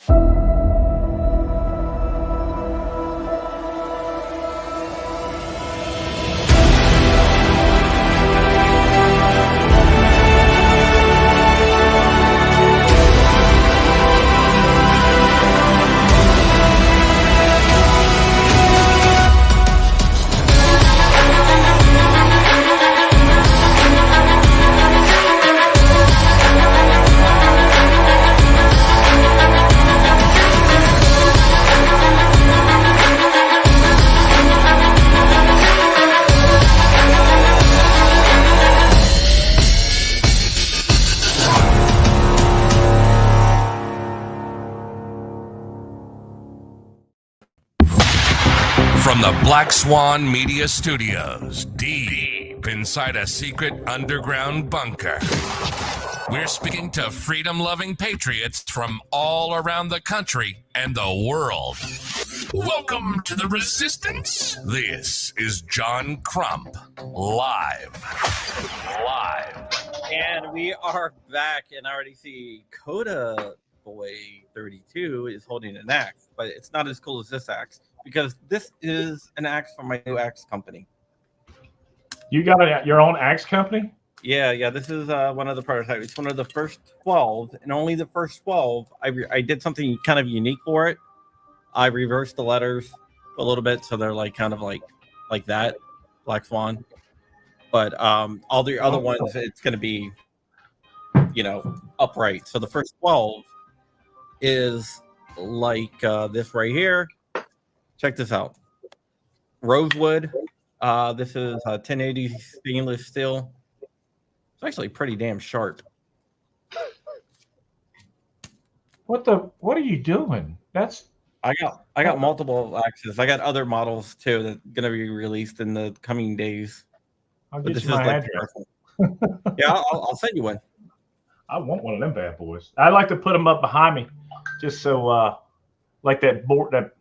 From the Black Swan Media Studios, deep inside a secret underground bunker, we're speaking to freedom-loving patriots from all around the country and the world. Welcome to the Resistance. This is John Crump, live. And we are back, and I already see KB32 is holding an axe, but it's not as cool as this axe, because this is an axe from my new axe company. You got your own axe company? Yeah. This is one of the prototypes. It's one of the first 12, and only the first 12. I did something kind of unique for it. I reversed the letters a little bit, so they're like kind of like that, Black Swan. But all the other ones, it's going to be, upright. So the first 12 is like this right here. Check this out. Rosewood. This is 1080 stainless steel. It's actually pretty damn sharp. What are you doing? I got multiple axes. I got other models too that are gonna be released in the coming days. I'll get you my address. Yeah, I'll send you one. I want one of them bad boys. I like to put them up behind me, just so like that board that.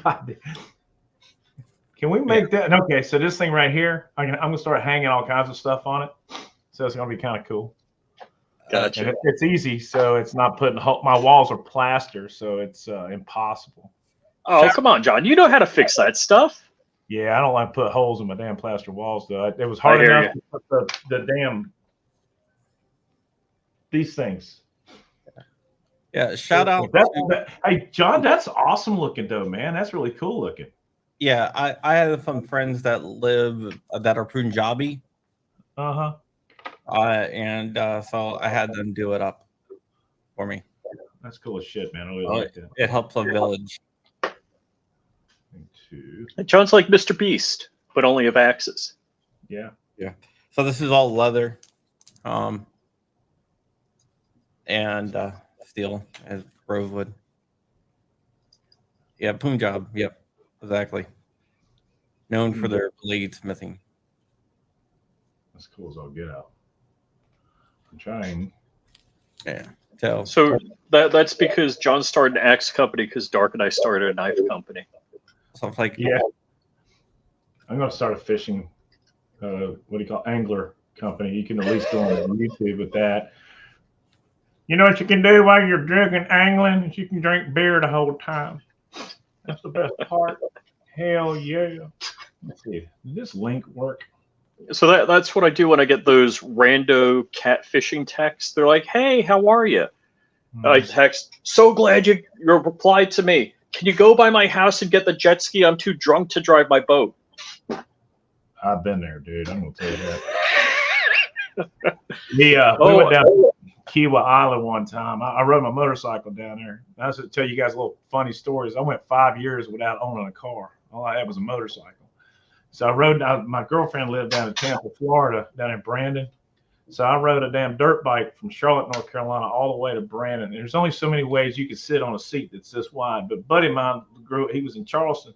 God. Can we make that? Okay, so this thing right here, I'm gonna start hanging all kinds of stuff on it, so it's gonna be kind of cool. Gotcha. And it's easy, so it's not putting my walls are plaster, so it's impossible. Oh, come on, John. You know how to fix that stuff. Yeah, I don't like to put holes in my damn plaster walls, though. It was hard enough to put the damn these things. Yeah, shout out. Hey, John, that's awesome looking, though, man. That's really cool looking. Yeah, I have some friends that are Punjabi. Uh-huh. And so I had them do it up for me. That's cool as shit, man. I really like that. It helps a village. John's like Mr. Beast, but only of axes. Yeah. So this is all leather, and steel as rosewood. Yeah, Punjab. Yep, exactly. Known for their blade smithing. That's cool as all get out. I'm trying. Yeah. So that's because John started an axe company because Dark and I started a knife company. So it's like, yeah. I'm going to start a fishing, angler company. You can at least go on YouTube with that. You know what you can do while you're drinking angling? Is you can drink beer the whole time. That's the best part. Hell yeah. Let's see. Does this link work? So that's what I do when I get those rando catfishing texts. They're like, "Hey, how are you?" I text, "So glad you replied to me. Can you go by my house and get the jet ski? I'm too drunk to drive my boat." I've been there, dude. I'm gonna tell you that. We went down to Kiwa Island one time. I rode my motorcycle down there. I was to tell you guys a little funny stories. I went 5 years without owning a car. All I had was a motorcycle. So I rode. My girlfriend lived down in Tampa, Florida, down in Brandon. So I rode a damn dirt bike from Charlotte, North Carolina, all the way to Brandon. There's only so many ways you could sit on a seat that's this wide. But a buddy of mine he was in Charleston.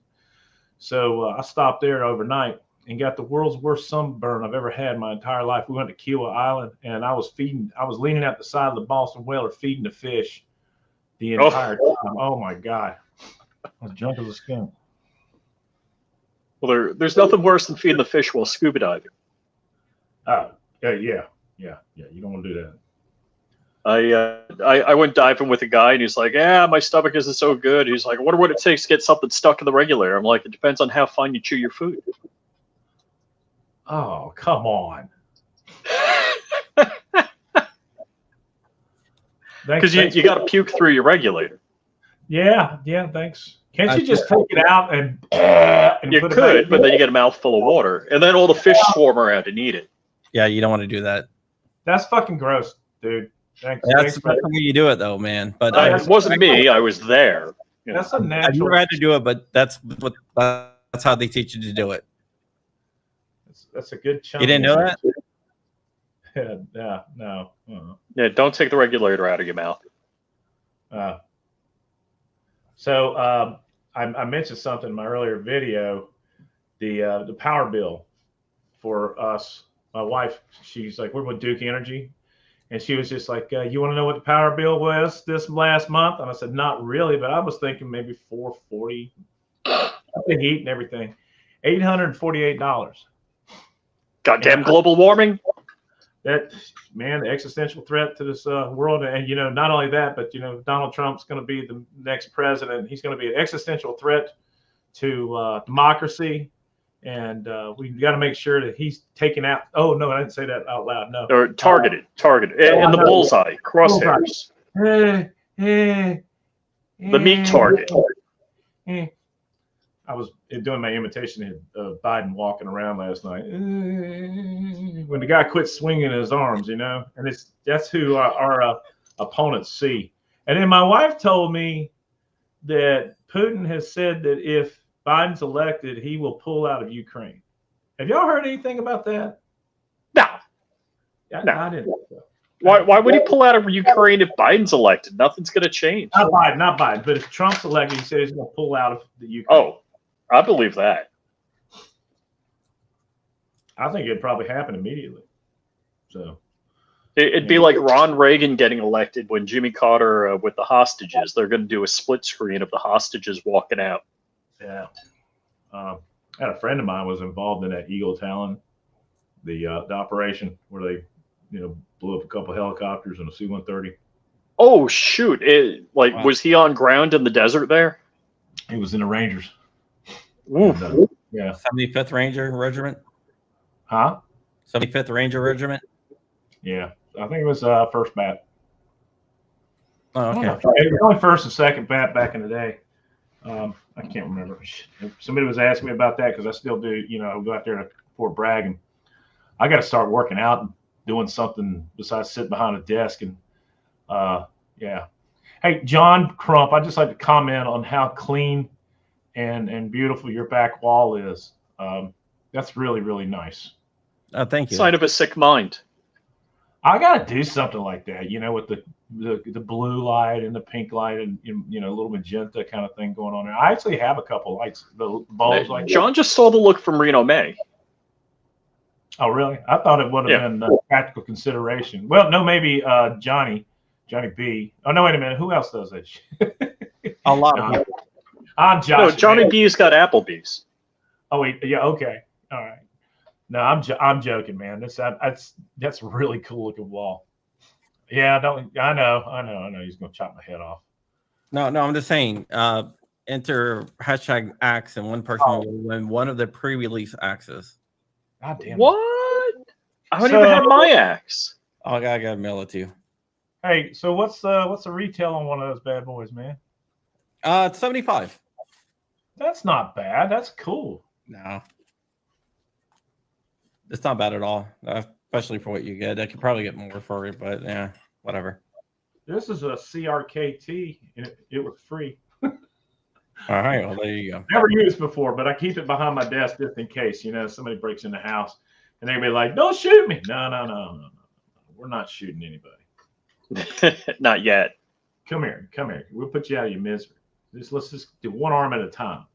So I stopped there overnight and got the world's worst sunburn I've ever had in my entire life. We went to Kiwa Island, and I was leaning out the side of the Boston Whaler feeding the fish the entire time. Oh my God. I was drunk as a skunk. Well, there's nothing worse than feeding the fish while scuba diving. Yeah. Yeah, you don't want to do that. I went diving with a guy, and he's like, "Yeah, my stomach isn't so good." He's like, "I wonder what it takes to get something stuck in the regulator." I'm like, "It depends on how fine you chew your food." Oh, come on. Because you got to puke through your regulator. Yeah, thanks. Can't you just take it out and you put could, it back but then you get a mouthful of water, and then all the fish swarm around and eat it. Yeah, you don't want to do that. That's fucking gross, dude. Thanks. That's the way you do it, though, man. But it wasn't me. I was there. That's a natural. I've never had to do it, but that's how they teach you to do it. That's a good chunk. You didn't know that? Yeah, no. Yeah, don't take the regulator out of your mouth. So I mentioned something in my earlier video, the power bill for us. My wife, she's like, we're with Duke Energy, and she was just like, you want to know what the power bill was this last month? And I said, not really, but I was thinking maybe $440. The heat and everything, $848. Goddamn global warming. That, man, the existential threat to this world. And, not only that, but, Donald Trump's going to be the next president. He's going to be an existential threat to democracy. And we've got to make sure that he's taken out. Oh, no, I didn't say that out loud. No. Or targeted. In the bullseye, crosshairs. The meat target. I was doing my imitation of Biden walking around last night. When the guy quit swinging his arms, and that's who our opponents see. And then my wife told me that Putin has said that if Biden's elected, he will pull out of Ukraine. Have y'all heard anything about that? No. No. I didn't. Why would he pull out of Ukraine if Biden's elected? Nothing's going to change. Not Biden. But if Trump's elected, he said he's going to pull out of the Ukraine. Oh, I believe that. I think it'd probably happen immediately. So it'd be like Ron Reagan getting elected when Jimmy Carter with the hostages. They're going to do a split screen of the hostages walking out. Yeah. I had a friend of mine was involved in that Eagle Talon, the operation where they, blew up a couple helicopters and a C-130. Oh shoot! Was he on ground in the desert there? He was in the Rangers. And, yeah. 75th Ranger Regiment. Huh? 75th Ranger Regiment. Yeah, I think it was First Bat. Oh, okay. It was only First and Second Bat back in the day. I can't remember. Somebody was asking me about that because I still do. I go out there to Fort Bragg, and I got to start working out and doing something besides sitting behind a desk. And yeah. Hey, John Crump, I'd just like to comment on how clean and beautiful your back wall is. That's really, really nice. Thank you. Sign of a sick mind. I got to do something like that, with the blue light and the pink light and, a little magenta kind of thing going on there. I actually have a couple lights, the bulbs like John that. just saw the look from Reno May. Oh, really? I thought it would have been practical consideration. Well, no, maybe Johnny B. Oh, no, wait a minute. Who else does that? A lot of people. I'm Josh. No, Johnny B's got Applebee's. Oh, wait. Yeah, okay. All right. No, I'm joking, man. That's a really cool looking wall. Yeah, I know. He's gonna chop my head off. No, I'm just saying. Enter hashtag axe, and one person will win one of the pre-release axes. God damn. What? I don't even have my axe. Oh, I gotta mail it to you. Hey, so what's the retail on one of those bad boys, man? It's 75. That's not bad. That's cool. No, it's not bad at all. Especially for what you get. I could probably get more for it, but yeah, whatever. This is a CRKT, and it was free. All right, well, there you go. Never used before, but I keep it behind my desk just in case, somebody breaks in the house and they'd be like, don't shoot me. No. We're not shooting anybody. Not yet. Come here. We'll put you out of your misery. Let's just do one arm at a time.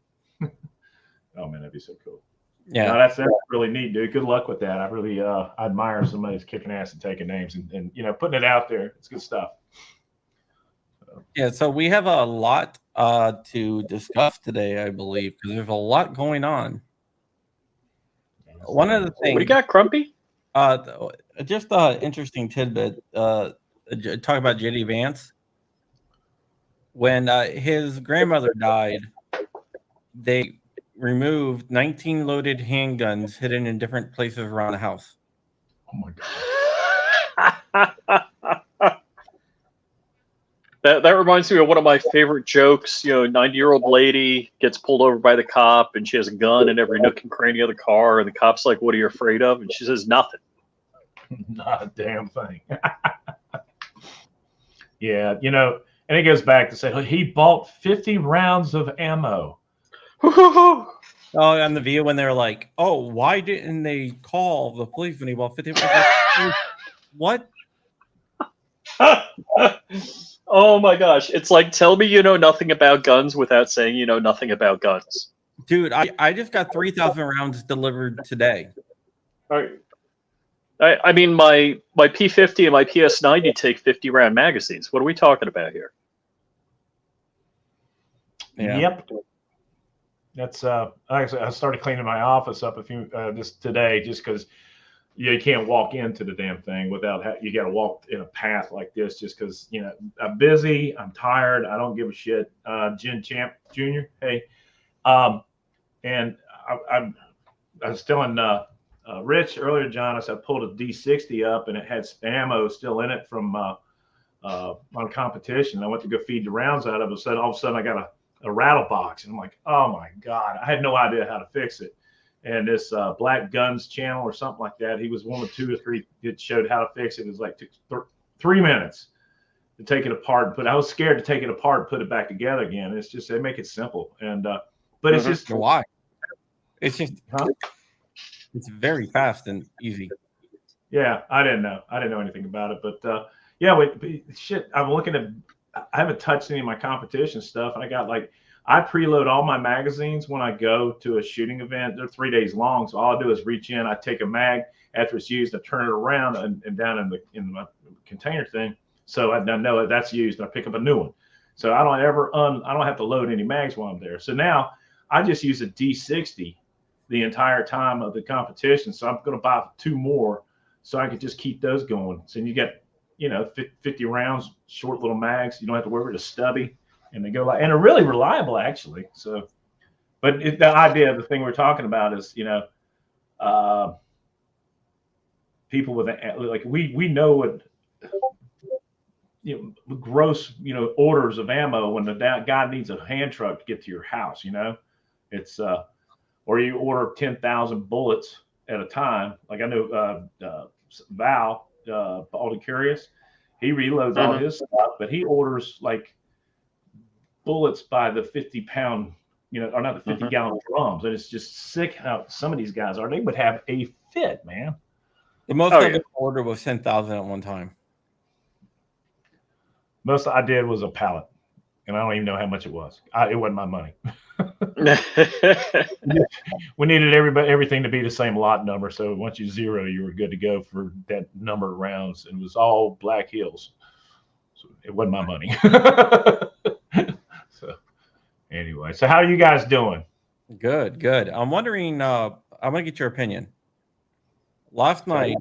Oh, man, that'd be so cool. Yeah. No, that's really neat, dude. Good luck with that. I really admire somebody who's kicking ass and taking names and putting it out there. It's good stuff. Yeah, so we have a lot to discuss today, I believe, because there's a lot going on. One of the things. What do you got, Crumpy? just interesting tidbit. Talk about JD Vance. When his grandmother died, they removed 19 loaded handguns hidden in different places around the house. Oh my god. That reminds me of one of my favorite jokes. 90-year-old lady gets pulled over by the cop, and she has a gun in every nook and cranny of the car, and the cop's like, "What are you afraid of?" And she says, "Nothing." Not a damn thing. Yeah, and it goes back to say he bought 50 rounds of ammo. Oh, on the video when they're like, "Oh, why didn't they call the police when he bought 50?" What? Oh my gosh! It's like, tell me you know nothing about guns without saying you know nothing about guns. Dude, I just got 3,000 rounds delivered today. I mean, my P50 and my PS90 take 50-round magazines. What are we talking about here? Yeah. Yep. That's actually I started cleaning my office up just today, just because you can't walk into the damn thing without you got to walk in a path like this, just because I'm busy, I'm tired, I don't give a shit. Jen Champ Jr. Hey, and I was telling Rich earlier, John, I pulled a D60 up and it had ammo still in it from on competition. I went to go feed the rounds out of it. So all of a sudden I got a rattle box, and I'm like, oh my god, I had no idea how to fix it. And this Black Guns channel or something like that, he was one of 2 or 3 that showed how to fix it. It was like 3 minutes to take it apart and I was scared to take it apart and put it back together again. It's just, they make it simple. And but it's just why? It's just it's very fast and easy. Yeah, I didn't know anything about it, but yeah, shit, I'm looking at, I haven't touched any of my competition stuff, and I got I preload all my magazines when I go to a shooting event. They're 3 days long, so all I do is reach in, I take a mag after it's used, I turn it around and down in my container thing, so I know that's used, and I pick up a new one. So I don't have to load any mags while I'm there. So now I just use a D60 the entire time of the competition. So I'm going to buy 2 more so I could just keep those going. So you get, 50 rounds, short little mags. You don't have to worry with a stubby, and they go and they're really reliable actually. So, but the idea, the thing we're talking about is, people with we know what, gross, orders of ammo when the guy needs a hand truck to get to your house, it's, or you order 10,000 bullets at a time. Like I know Val, Baldy Curious, he reloads all his stuff, but he orders bullets by the 50-pound, or not the 50-gallon drums. And it's just sick how some of these guys are. They would have a fit, man. The most I've ever ordered was 10,000 at one time. Most I did was a pallet, and I don't even know how much it was. It wasn't my money. We needed everything to be the same lot number, so once you zero, you were good to go for that number of rounds. It was all Black Hills, so it wasn't my money. So anyway, so how are you guys doing? Good. I'm wondering, I'm gonna get your opinion. Last night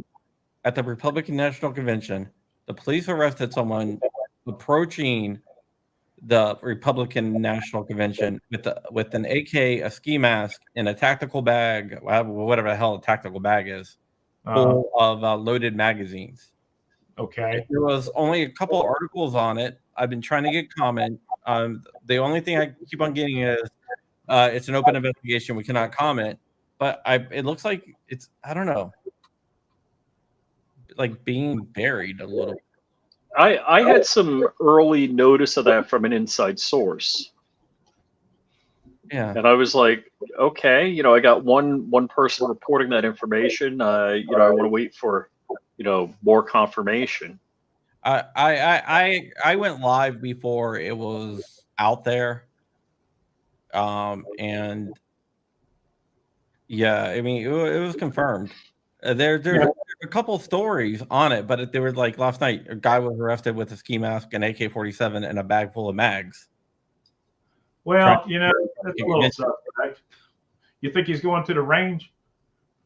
at the Republican National Convention, the police arrested someone approaching the Republican National Convention with an AK, a ski mask, and a tactical bag, whatever the hell a tactical bag is, full of loaded magazines. Okay. There was only a couple articles on it. I've been trying to get comment. The only thing I keep on getting is it's an open investigation. We cannot comment. But it looks like it's, I don't know, like being buried a little. I had some early notice of that from an inside source. Yeah. And I was like, okay, I got one person reporting that information. I want to wait for, more confirmation. I went live before it was out there. And yeah, I mean, it was confirmed. There's a couple stories on it, but they were like last night, a guy was arrested with a ski mask, an AK-47, and a bag full of mags. Well, that's a little suspect. You think he's going to the range?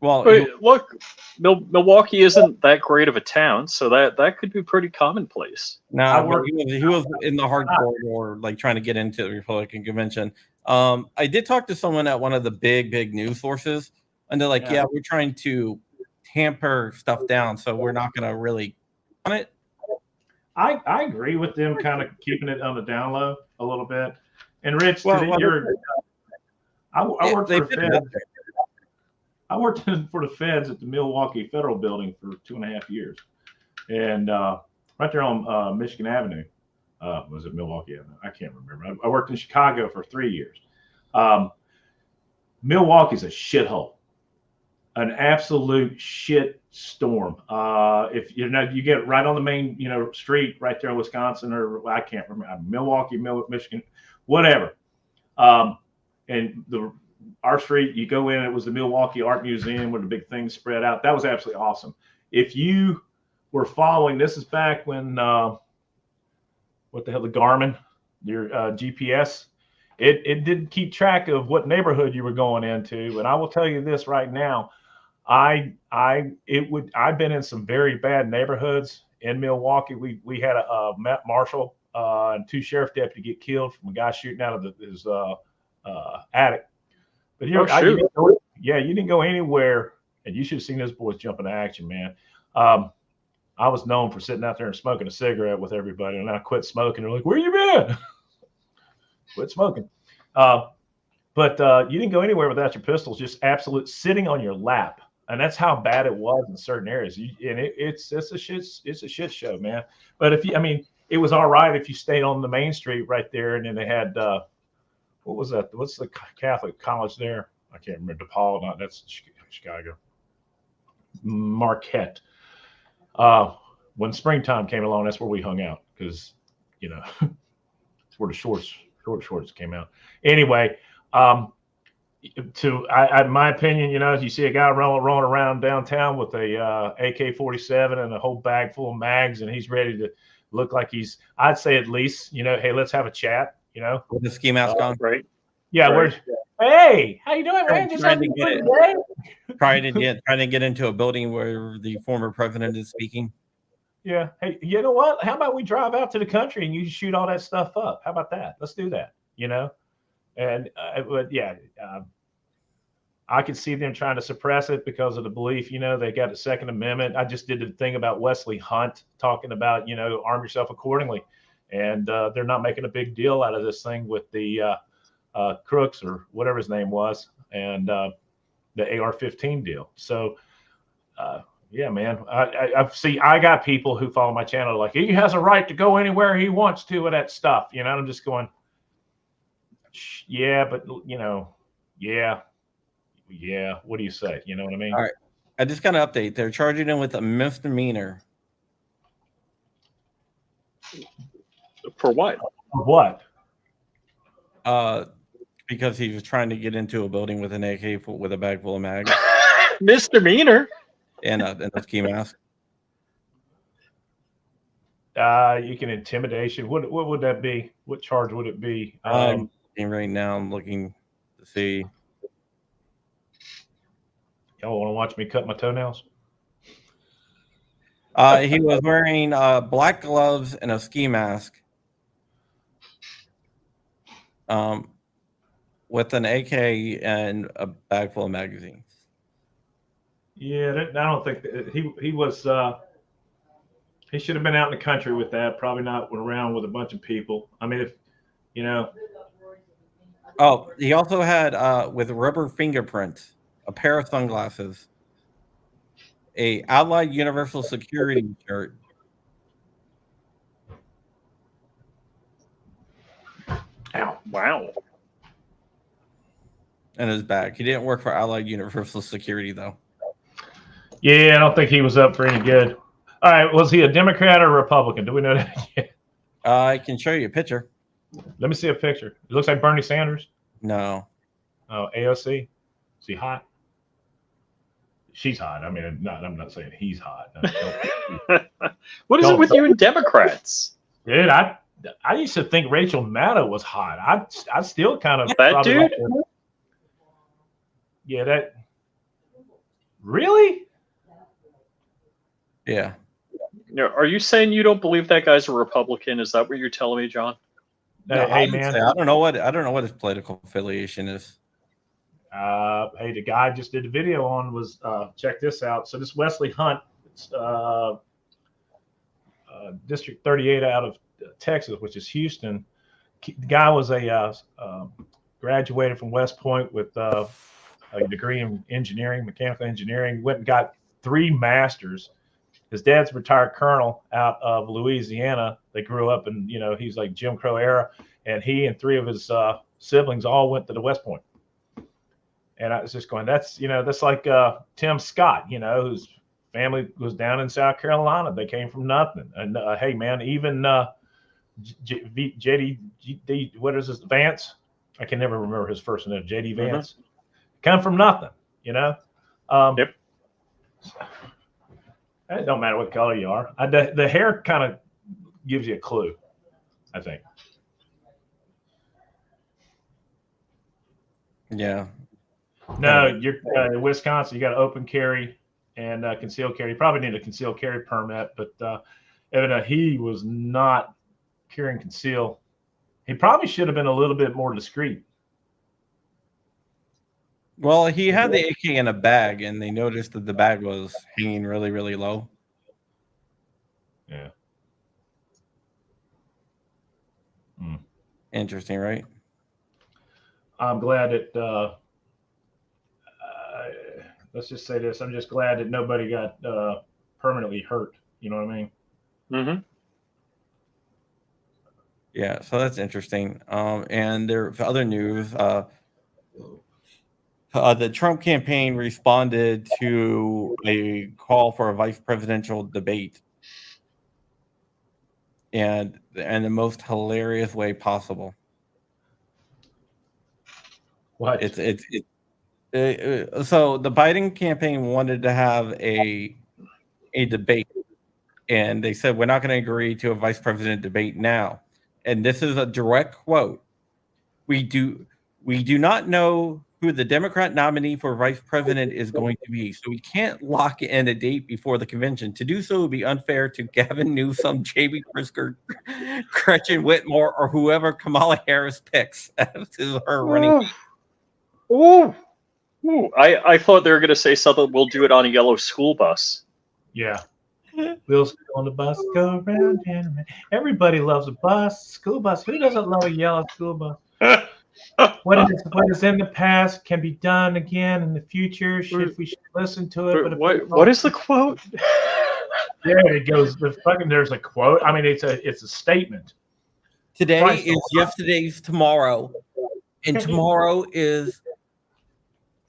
Well, But look, Milwaukee isn't that great of a town, so that could be pretty commonplace. no, he was in the hard corridor, like trying to get into the Republican convention. I did talk to someone at one of the big news sources, and they're like, "Yeah, we're trying to tamper stuff down, so we're not going to really on it." I agree with them kind of keeping it on the down low a little bit. And Rich, I worked for the Feds. I worked for the Feds at the Milwaukee Federal Building for 2.5 years, and right there on Michigan Avenue. Was it Milwaukee Avenue? I can't remember. I worked in Chicago for 3 years. Milwaukee's a shithole, an absolute shit storm. If you get right on the main street right there in Wisconsin, or I can't remember, Milwaukee, Michigan, whatever. And our street, you go in, it was the Milwaukee Art Museum with the big thing spread out. That was absolutely awesome. If you were following, this is back when, what the hell, the Garmin, your GPS, it didn't keep track of what neighborhood you were going into. And I will tell you this right now, I've been in some very bad neighborhoods in Milwaukee. We had a marshal and 2 sheriff deputies get killed from a guy shooting out of his attic. But you didn't go anywhere, and you should have seen those boys jump into action, man. I was known for sitting out there and smoking a cigarette with everybody, and I quit smoking. They're like, "Where you been?" Quit smoking. But you didn't go anywhere without your pistols, just absolute sitting on your lap, and that's how bad it was in certain areas. It's a shit show, man. But it was all right if you stayed on the main street right there, and then they had. What was that? What's the Catholic college there? I can't remember. DePaul, not that's Chicago. Marquette. When springtime came along, that's where we hung out because, it's where the short shorts came out. Anyway, my opinion, if you see a guy rolling around downtown with a AK-47 and a whole bag full of mags, and he's ready to look like I'd say at least, hey, let's have a chat. With the ski mask on, right? Yeah, right. Hey, how you doing, man? Trying to get into a building where the former president is speaking. Yeah. Hey, you know what? How about we drive out to the country and you shoot all that stuff up? How about that? Let's do that. And I could see them trying to suppress it because of the belief, they got the Second Amendment. I just did the thing about Wesley Hunt talking about, arm yourself accordingly. And they're not making a big deal out of this thing with the Crooks or whatever his name was, and the AR-15 deal. So, yeah, man, I got people who follow my channel like, he has a right to go anywhere he wants to with that stuff. I'm just going, yeah, but yeah. What do you say? You know what I mean? All right. I just got an update. They're charging him with a misdemeanor. For what? What? Because he was trying to get into a building with an AK with a bag full of mags. Misdemeanor. And a ski mask. You can intimidation. What would that be? What charge would it be? Right now, I'm looking to see. Y'all want to watch me cut my toenails? He was wearing black gloves and a ski mask. With an AK and a bag full of magazines. Yeah, I don't think he was. He should have been out in the country with that. Probably not around with a bunch of people. Oh, he also had with rubber fingerprints, a pair of sunglasses, a Allied Universal Security shirt. Ow! Wow. And his bag. He didn't work for Allied Universal Security, though. Yeah, I don't think he was up for any good. All right, was he a Democrat or a Republican? Do we know that yet? I can show you a picture. Let me see a picture. It looks like Bernie Sanders. No. Oh, AOC. Is he hot? She's hot. I mean, I'm not saying he's hot. What is it with you and Democrats? Dude, I used to think Rachel Maddow was hot. I still kind of that dude. Yeah, Really? Yeah. Are you saying you don't believe that guy's a Republican? Is that what you're telling me, John? No, Hey, I didn't man. say- I don't know what his political affiliation is. Hey, the guy I just did a video on was check this out. So this Wesley Hunt, District 38 out of Texas, which is Houston. The guy was a graduated from West Point with a degree in engineering, mechanical engineering. Went and got 3 masters. His dad's a retired colonel out of Louisiana. They grew up in, he's like Jim Crow era, and he and 3 of his siblings all went to the West Point. And I was just going, that's like Tim Scott, whose family was down in South Carolina. They came from nothing. And hey, man, even JD, what is this, Vance? I can never remember his first name. JD Vance. Come from nothing, Yep. It don't matter what color you are. The hair kind of gives you a clue, I think. Yeah. No, you're in Wisconsin. You got to open carry and concealed carry. You probably need a concealed carry permit, but he was not carrying conceal. He probably should have been a little bit more discreet. Well, he had the AK in a bag, and they noticed that the bag was hanging really, really low. Yeah. Interesting, right? I'm glad that. Let's just say this: I'm just glad that nobody got permanently hurt. You know what I mean? Mm-hmm. Yeah, so that's interesting. And there for other news, the Trump campaign responded to a call for a vice presidential debate, and in the most hilarious way possible. What? So the Biden campaign wanted to have a debate, and they said we're not going to agree to a vice president debate now. And this is a direct quote: We do not know who the Democrat nominee for vice president is going to be, so we can't lock in a date before the convention. To do so would be unfair to Gavin Newsom, J.B. Pritzker, Gretchen Whitmer, or whoever Kamala Harris picks as her running. Ooh. I thought they were going to say something. We'll do it on a yellow school bus. Yeah. Wheels on the bus go round and round. Everybody loves a bus, school bus. Who doesn't love a yellow school bus? What is in the past can be done again in the future. We should listen to it. But what is the quote? There it goes. There's a quote. I mean, it's a statement. Today is yesterday's tomorrow, and tomorrow is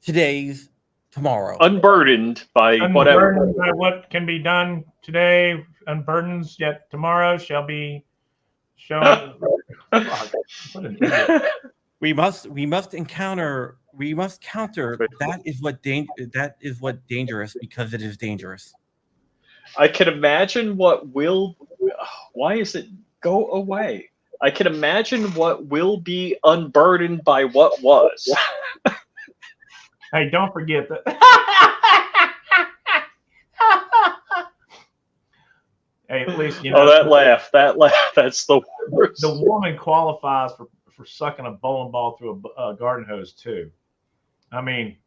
today's tomorrow. Unburdened by whatever. By what can be done today, unburdens yet tomorrow shall be shown. What an idiot. We must counter. That is what dangerous, because it is dangerous. I can imagine what will. Why is it go away? I can imagine what will be unburdened by what was. Hey, don't forget that. Hey, at least that laugh. That's the worst. The woman qualifies for sucking a bowling ball through a garden hose too. I mean,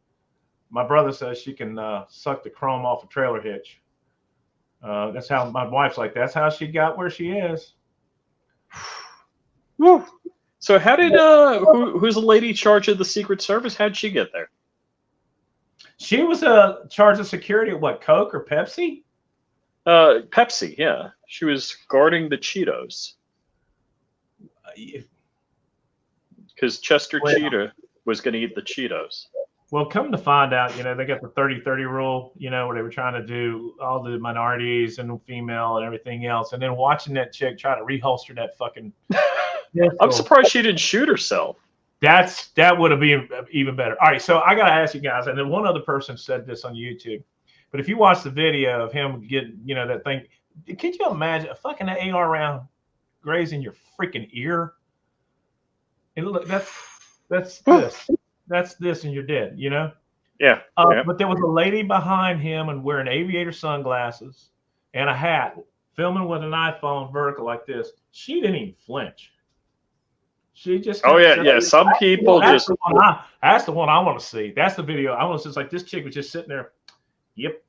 my brother says she can suck the chrome off a trailer hitch. That's how my wife's like. That's how she got where she is. So how did who's the lady charged of the Secret Service? How'd she get there? She was charged of security at what, Coke or Pepsi? Pepsi, yeah. She was guarding the Cheetos. Because Chester Cheetah was going to eat the Cheetos. Well, come to find out, they got the 30-30 rule, where they were trying to do all the minorities and female and everything else. And then watching that chick try to reholster that fucking. I'm surprised she didn't shoot herself. That would have been even better. All right, so I got to ask you guys, and then one other person said this on YouTube, but if you watch the video of him getting, that thing, could you imagine a fucking AR round grazing your freaking ear? And look, that's this, and you're dead. Yeah. But there was a lady behind him and wearing aviator sunglasses and a hat, filming with an iPhone vertical like this. She didn't even flinch. She just. Oh yeah. Some people that's just. That's the one I want to see. That's the video I want to see. It's like this chick was just sitting there. Yep.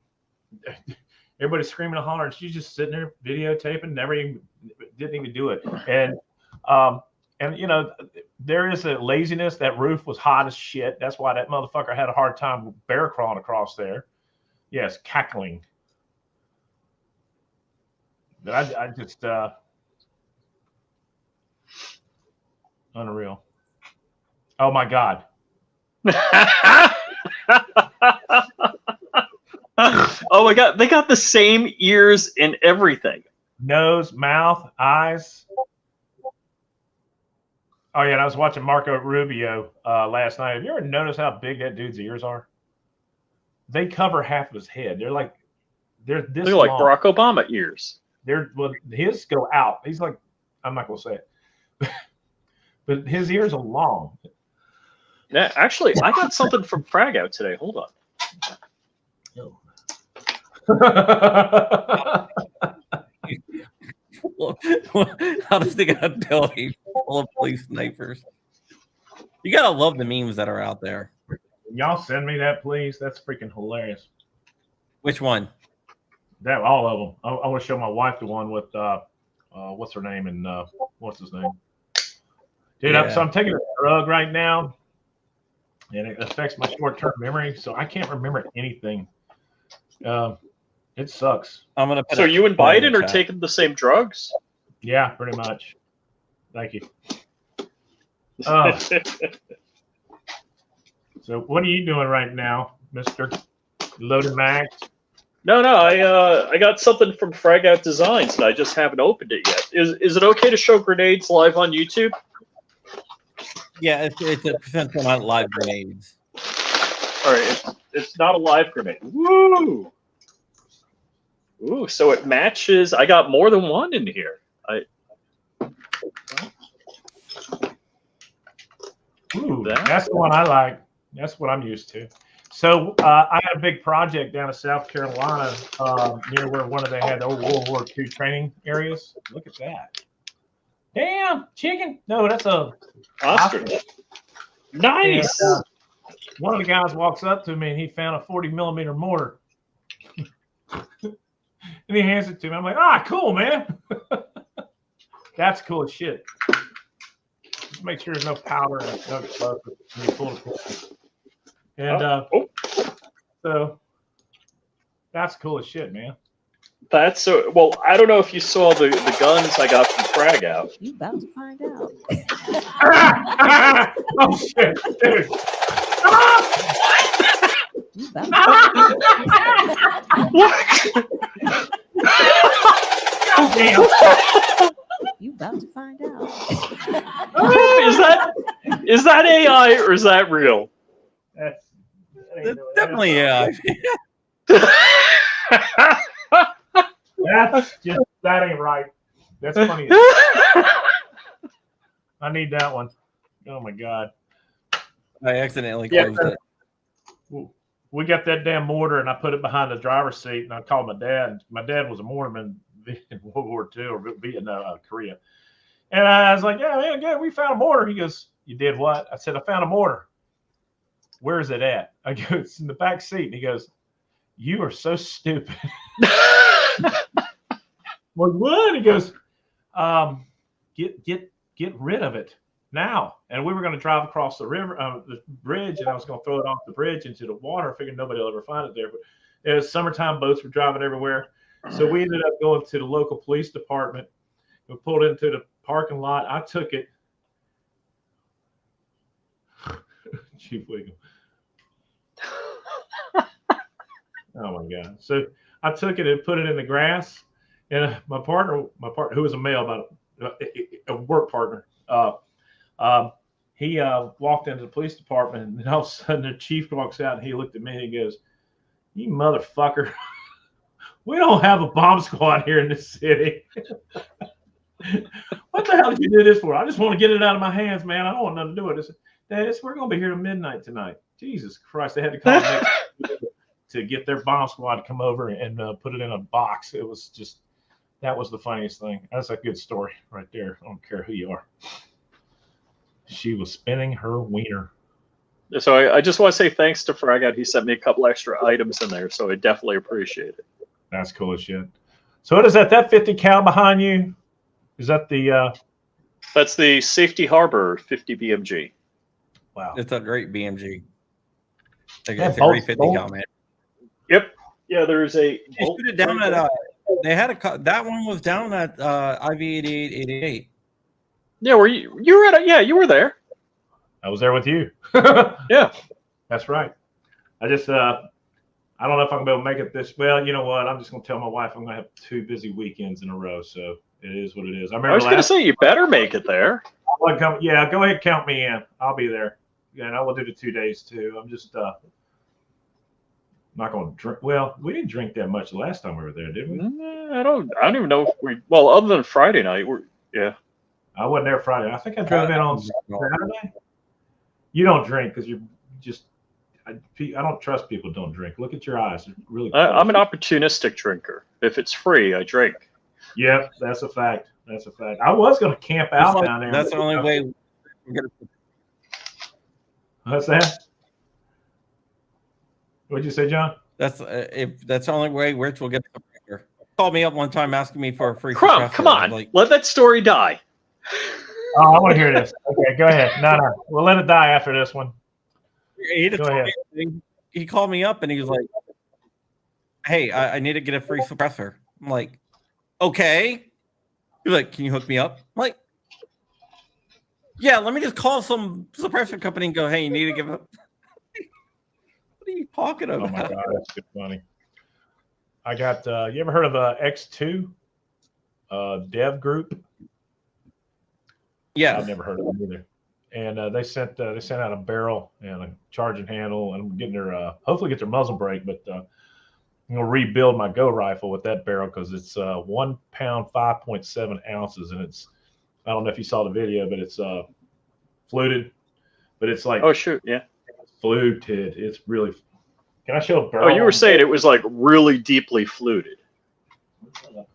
Everybody's screaming and hollering. She's just sitting there videotaping. Didn't even do it. And you know, there is a laziness. That roof was hot as shit. That's why that motherfucker had a hard time bear crawling across there. Yes, cackling. But I just unreal. Oh my God. Oh my God, they got the same ears and everything. Nose, mouth, eyes. Oh yeah, and I was watching Marco Rubio last night. Have you ever noticed how big that dude's ears are? They cover half of his head. They're like this. They're like long. Barack Obama ears. His go out. He's like, I'm not gonna say it, but his ears are long. Yeah, actually, I got something from Frag Out today. Hold on. How does they got a belly full of police snipers? You gotta love the memes that are out there. Y'all send me that, please. That's freaking hilarious. Which one? That all of them. I want to show my wife the one with what's her name and what's his name. Dude, Yeah. so I'm taking a drug right now, and it affects my short-term memory, so I can't remember anything. It sucks. I'm gonna. So you and Biden are taking the same drugs? Yeah, pretty much. Thank you. So what are you doing right now, Mr. Loaded Max? No, I got something from Frag Out Designs, and I just haven't opened it yet. Is it okay to show grenades live on YouTube? Yeah, it's a potential not live grenades. All right, it's not a live grenade. Woo! Ooh, so it matches. I got more than one in here. Ooh, that's the one I like. That's what I'm used to. So I had a big project down in South Carolina near where they had the old World War II training areas. Look at that. Damn, chicken. No, that's a ostrich. Nice. And, one of the guys walks up to me and he found a 40mm mortar. And he hands it to me. I'm like, cool, man. That's cool as shit. Just make sure there's no powder and no explosive when you pull it. And so that's cool as shit, man. That's so well. I don't know if you saw the guns I got from Frag Out. You about to find out. Oh shit, dude. You about to What? Damn. You about to find out. Is that AI or is that real? It's definitely AI. That ain't right. That's funny. I need that one. Oh my god. I accidentally closed it. We got that damn mortar, and I put it behind the driver's seat, and I called my dad. My dad was a mortarman in World War II or Korea. And I was like, yeah, we found a mortar. He goes, you did what? I said, I found a mortar. Where is it at? I go, it's in the back seat. And he goes, you are so stupid. Like, what? He goes, get rid of it now. And we were going to drive across the river, the bridge, and I was going to throw it off the bridge into the water. I figured nobody will ever find it there. But it was summertime, boats were driving everywhere. So we ended up going to the local police department. We pulled into the parking lot. I took it. Chief Wiggum. Oh my God. So I took it and put it in the grass. And my partner, who was a male, a work partner, he walked into the police department, and all of a sudden the chief walks out and he looked at me and he goes, you motherfucker. We don't have a bomb squad here in this city. What the hell did you do this for? I just want to get it out of my hands, man. I don't want nothing to do with this. Dad, we're gonna be here till midnight tonight. Jesus Christ! They had to call next to get their bomb squad to come over and put it in a box. It was just that was the funniest thing. That's a good story right there. I don't care who you are. She was spinning her wiener. So I just want to say thanks to Fragout. He sent me a couple extra items in there, so I definitely appreciate it. That's cool as shit. So what is that? That 50 cal behind you? Is that the? That's the Safety Harbor 50 BMG. Wow, It's a great BMG. Yeah, It's a great 50 both. cal, man. Yep. Yeah, there's a. You shoot it down at. They had that one was down at IV 8888. Yeah, were you were at? Yeah, you were there. I was there with you. Yeah. That's right. I just I don't know if I'm gonna be able to make it this. Well, you know what? I'm just gonna tell my wife I'm gonna have 2 busy weekends in a row. So it is what it is. I remember. I was gonna say you better make it there. Yeah, go ahead, count me in. I'll be there. Yeah, and I will do the 2 days too. I'm just not gonna drink. Well, we didn't drink that much the last time we were there, did we? I don't even know if we. Well, other than Friday night, yeah. I wasn't there Friday. I think I drove in on Saturday. You don't drink because you're just. I don't trust people who don't drink. Look at your eyes. They're really. I'm an opportunistic drinker. If it's free, I drink. Yep, that's a fact. That's a fact. I was going to camp out down there. That's the only way we're gonna. What's that? What'd you say, John? That's that's the only way Rich will get the suppressor. Called me up one time asking me for a free Crumb, suppressor. come on, Like, let that story die. Oh, I want to hear this. Okay, go ahead. No, we'll let it die after this one. Go ahead. He called me up and he was like, "Hey, I need to get a free suppressor." I'm like, "Okay." He's like, "Can you hook me up?" I'm like, "Yeah, let me just call some suppressor company and go, hey, you need to give up." What are you talking about? Oh my god, that's good funny. I got. You ever heard of X2 Dev Group? Yeah, I've never heard of them either. And they sent out a barrel and a charging handle, and I'm getting their hopefully get their muzzle brake, but I'm gonna rebuild my Go rifle with that barrel because it's 1 pound 5.7 ounces, and it's I don't know if you saw the video, but it's fluted, but it's like Oh shoot, yeah. fluted. It's really. Can I show a barrel? Oh, you were saying it was like really deeply fluted. Well,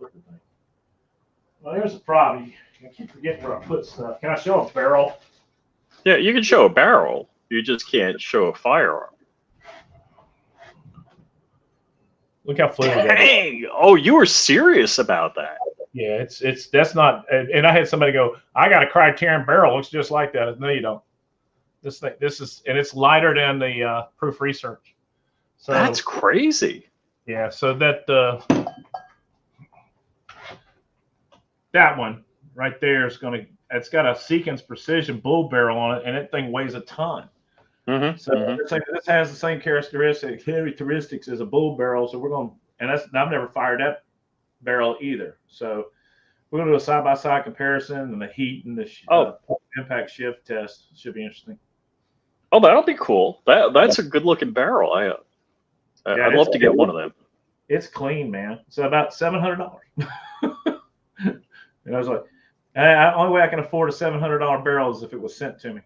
there's the problem. I keep forgetting where I put stuff. Can I show a barrel? Yeah, you can show a barrel. You just can't show a firearm. Look how fluted that is. Dang! Oh, you were serious about that. Yeah, it's that's not. And I had somebody go, "I got a Criterion barrel. Looks just like that." No, you don't. This is, and it's lighter than the Proof Research. So That's crazy. yeah. So that one right there is gonna. It's got a Seekins Precision bull barrel on it, and that thing weighs a ton. Mm-hmm. So this has the same characteristics as a bull barrel. So we're going, and I've never fired that barrel either. So we're going to do a side-by-side comparison and the heat and the impact shift test. Should be interesting. Oh, that'll be cool. That's a good-looking barrel. I'd love to get one of them. It's clean, man. It's about $700. And I was like, the only way I can afford a $700 barrel is if it was sent to me.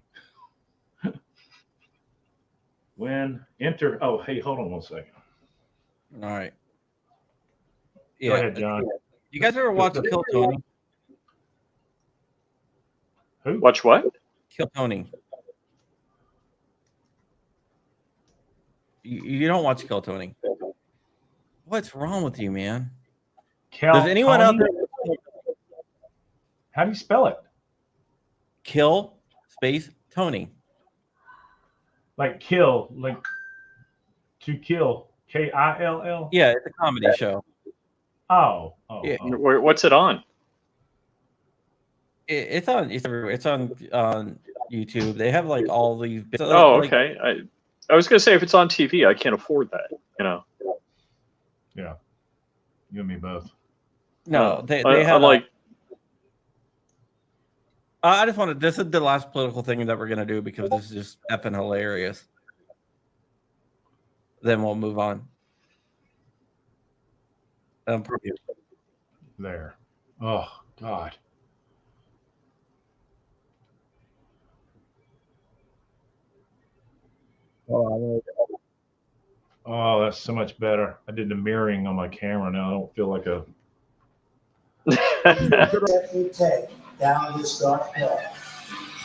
When enter, oh, hey, hold on one second. All right. Go ahead, John. You guys ever watch Kill Tony? Who? Watch what? Kill Tony. You don't watch Kill Tony. What's wrong with you, man? Does anyone out there? How do you spell it? Kill space Tony. Like kill, like to kill. Kill. Yeah, it's a comedy show. Oh. Yeah. What's it on? It's on YouTube. They have like all these. Oh, like, okay. I was gonna say if it's on TV, I can't afford that. You know. Yeah. You and me both. No, they I have like. I just wanted. This is the last political thing that we're gonna do because this is just effing hilarious. Then we'll move on. There. Oh God. Oh, that's so much better. I did the mirroring on my camera now. I don't feel like a. That we take down this dark path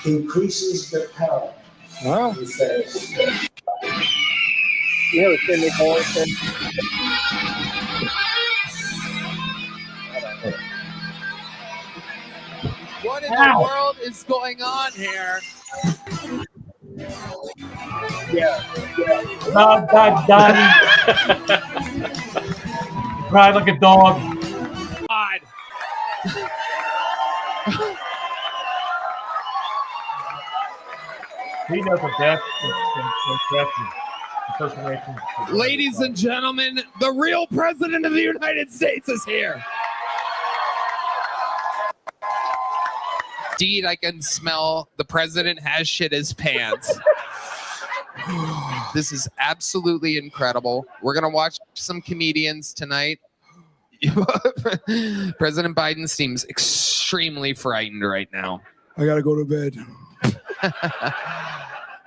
increases the power we face. You know, Cindy Morrison. What in the world is going on here? Oh, God, Donnie. Cried like a dog. God. He knows the best impersonation. Ladies and gentlemen, the real president of the United States is here. Indeed, I can smell the president has shit his pants. This is absolutely incredible. We're going to watch some comedians tonight. President Biden seems extremely frightened right now. I gotta go to bed.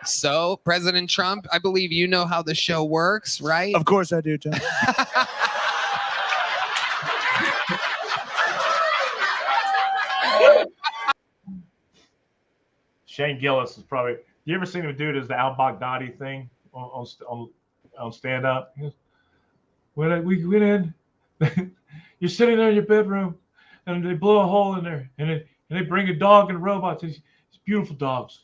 So, President Trump, I believe you know how the show works, right? Of course I do, Tom. Shane Gillis is probably. You ever seen him do it as the al-Baghdadi thing on stand up? When we went in, you're sitting there in your bedroom, and they blow a hole in there, and they bring a dog and robots. These beautiful dogs.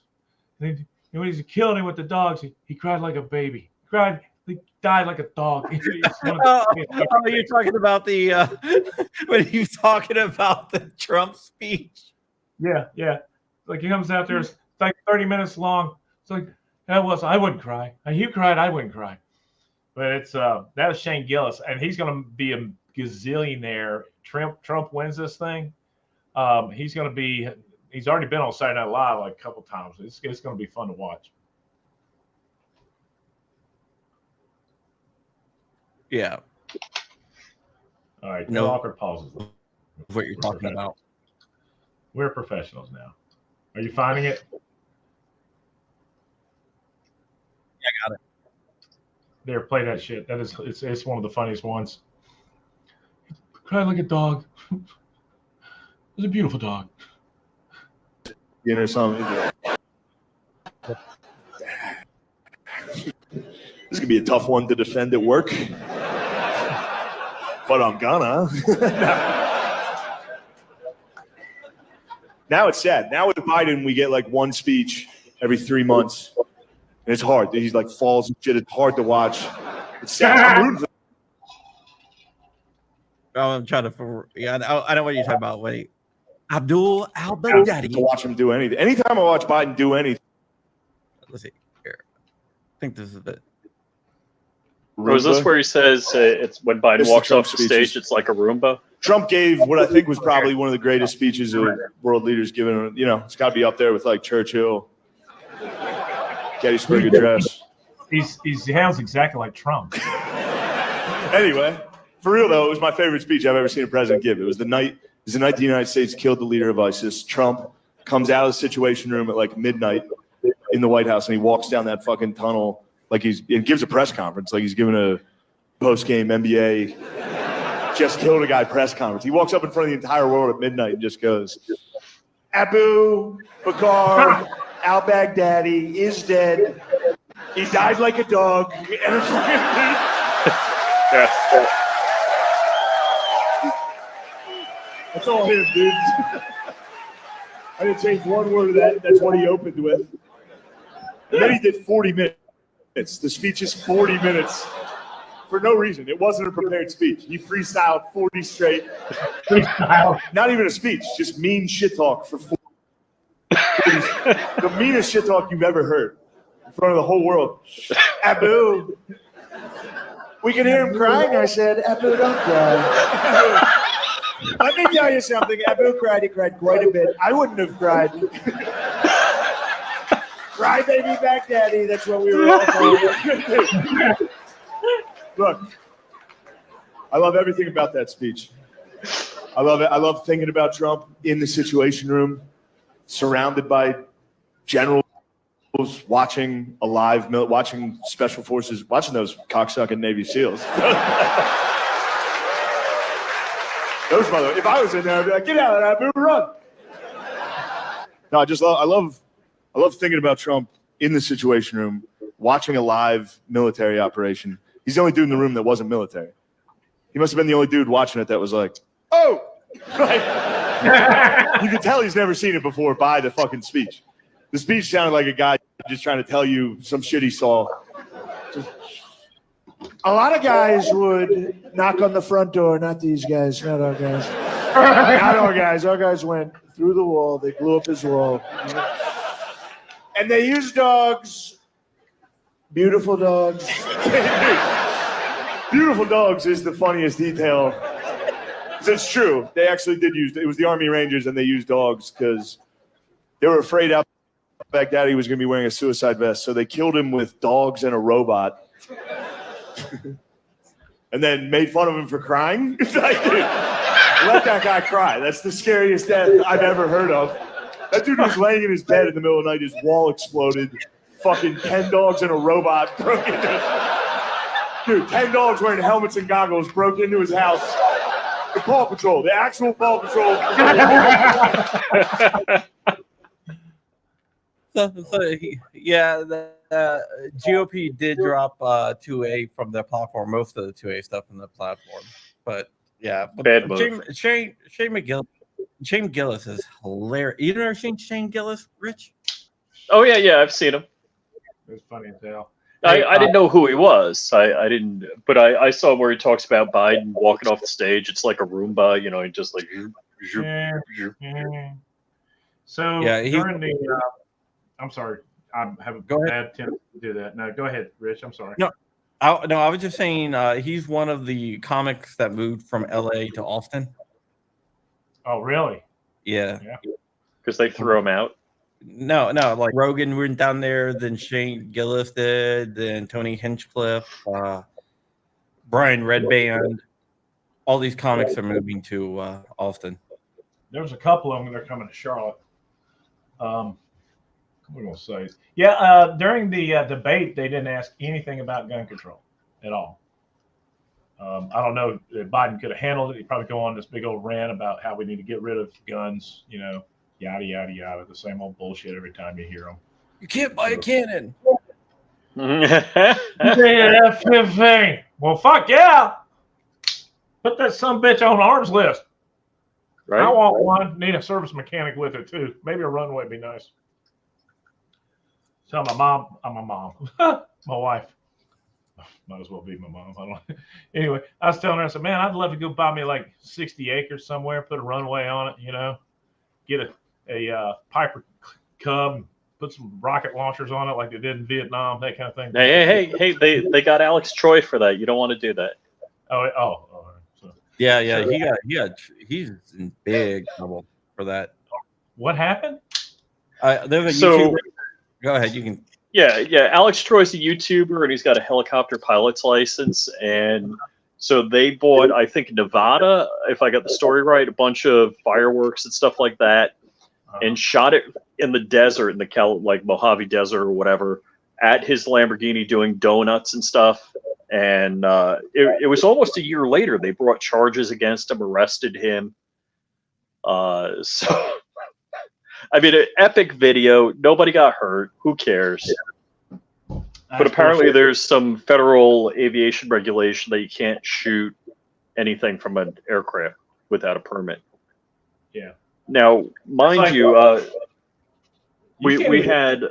And when he's killing him with the dogs, he cried like a baby. He died like a dog. You're talking about the when he was talking about the Trump speech. Yeah. Like he comes out there, it's like 30 minutes long. It's like I wouldn't cry. You cried, I wouldn't cry. But it's that was Shane Gillis, and he's gonna be a gazillionaire. Trump wins this thing. He's already been on Saturday Night Live like a couple times. It's gonna be fun to watch. Yeah. All right, No. no awkward pauses. What you're talking about. We're professionals now. Are you finding it? Yeah, I got it. There, play that shit. It's one of the funniest ones. He cried like a dog. It was a beautiful dog. You know something. This is gonna be a tough one to defend at work, but I'm gonna. Now it's sad. Now with Biden, we get like one speech every 3 months, and it's hard. He's like falls and shit. It's hard to watch. It's sad. I'm rooting for I'm trying to. Yeah, I know what you're talking about. Wait, Abdul al-Baghdadi. to watch him do anything. Anytime I watch Biden do anything, Let's see here. I think this is it. Or is this where he says it's when Biden This is walks Trump off the stage, speeches. it's like a Roomba? Trump gave what I think was probably one of the greatest speeches of world leaders given. You know, it's got to be up there with like Churchill, Gettysburg Address. He sounds exactly like Trump. Anyway, for real though, it was my favorite speech I've ever seen a president give. It was the night the United States killed the leader of ISIS. Trump comes out of the Situation Room at like midnight in the White House, and he walks down that fucking tunnel like and gives a press conference, like he's giving a post-game NBA just killed a guy press conference. He walks up in front of the entire world at midnight and just goes, Abu Bakr al-Baghdadi is dead. He died like a dog. That's all him, dude. I didn't change one word of that. That's what he opened with. And then he did 40 minutes. The speech is 40 minutes for no reason. It wasn't a prepared speech. He freestyled 40 straight. Freestyle. Not even a speech, just mean shit talk for 40. The meanest shit talk you've ever heard in front of the whole world. Abu. We can hear him crying. I said, Abu, don't cry. Let me tell you something. Abu cried. He cried quite a bit. I wouldn't have cried. Cry baby Baghdadi. That's what we were all calling. Look, I love everything about that speech. I love it. I love thinking about Trump in the Situation Room, surrounded by generals watching watching special forces, watching those cocksucking Navy SEALs. Those mother. If I was in there, I'd be like, get out of that, move, run. No, I love thinking about Trump in the Situation Room, watching a live military operation. He's the only dude in the room that wasn't military. He must have been the only dude watching it that was like, oh! Like, you could tell he's never seen it before by the fucking speech. The speech sounded like a guy just trying to tell you some shit he saw. A lot of guys would knock on the front door, not these guys, not our guys. Not our guys. Our guys went through the wall. They blew up his wall. And they used dogs. Beautiful dogs. Beautiful dogs is the funniest detail. It's true. They actually did use it. Was the Army Rangers, and they used dogs because they were afraid Baghdadi was going to be wearing a suicide vest, so they killed him with dogs and a robot. And then made fun of him for crying. Like, dude, let that guy cry. That's the scariest death I've ever heard of. That dude was laying in his bed in the middle of the night. His wall exploded. Fucking 10 dogs and a robot broke into. Dude, 10 dogs wearing helmets and goggles broke into his house. The Paw Patrol, the actual Paw Patrol. Yeah, the GOP did drop 2A from their platform, most of the 2A stuff from the platform. But yeah, Bad move. Shane Gillis is hilarious. You never seen Shane Gillis, Rich? Oh yeah, I've seen him. It's funny as hell. I didn't know who he was. I didn't, but I saw where he talks about Biden walking off the stage. It's like a Roomba, you know, and just like. So yeah, during the, I'm sorry, I have a bad tendency to do that. No, go ahead, Rich. I'm sorry. No, I was just saying he's one of the comics that moved from LA to Austin. Oh, really? Yeah. Because they threw him out. No, like Rogan went down there, then Shane Gillis did, then Tony Hinchcliffe, Brian Redband. All these comics are moving to Austin. There was a couple of them that are coming to Charlotte. What am I going to say? Yeah, during the debate, they didn't ask anything about gun control at all. I don't know if Biden could have handled it. He'd probably go on this big old rant about how we need to get rid of guns, you know, yada, yada, yada, the same old bullshit every time you hear them. You can't buy a cannon. F-15. Well, fuck yeah. Put that sumbitch on arms list. Right? I want one. Need a service mechanic with it, too. Maybe a runway would be nice. Tell my mom I'm a mom. My wife. Might as well be my mom. I don't. Anyway, I was telling her, I said, man, I'd love to go buy me like 60 acres somewhere, put a runway on it, you know, get a Piper Cub, put some rocket launchers on it like they did in Vietnam, that kind of thing. Hey, they got Alex Troy for that. You don't want to do that. Oh. So, He's in big trouble for that. what happened? There's a So- YouTuber. Go ahead, you can. Yeah. Alex Troy's a YouTuber, and he's got a helicopter pilot's license. And so they bought, I think, Nevada, if I got the story right, a bunch of fireworks and stuff like that, and shot it in the desert, in the like Mojave Desert or whatever, at his Lamborghini doing donuts and stuff. And it was almost a year later they brought charges against him, arrested him. So. I mean, an epic video. Nobody got hurt. Who cares? But apparently there's some federal aviation regulation that you can't shoot anything from an aircraft without a permit. Yeah. Now, mind you, we had,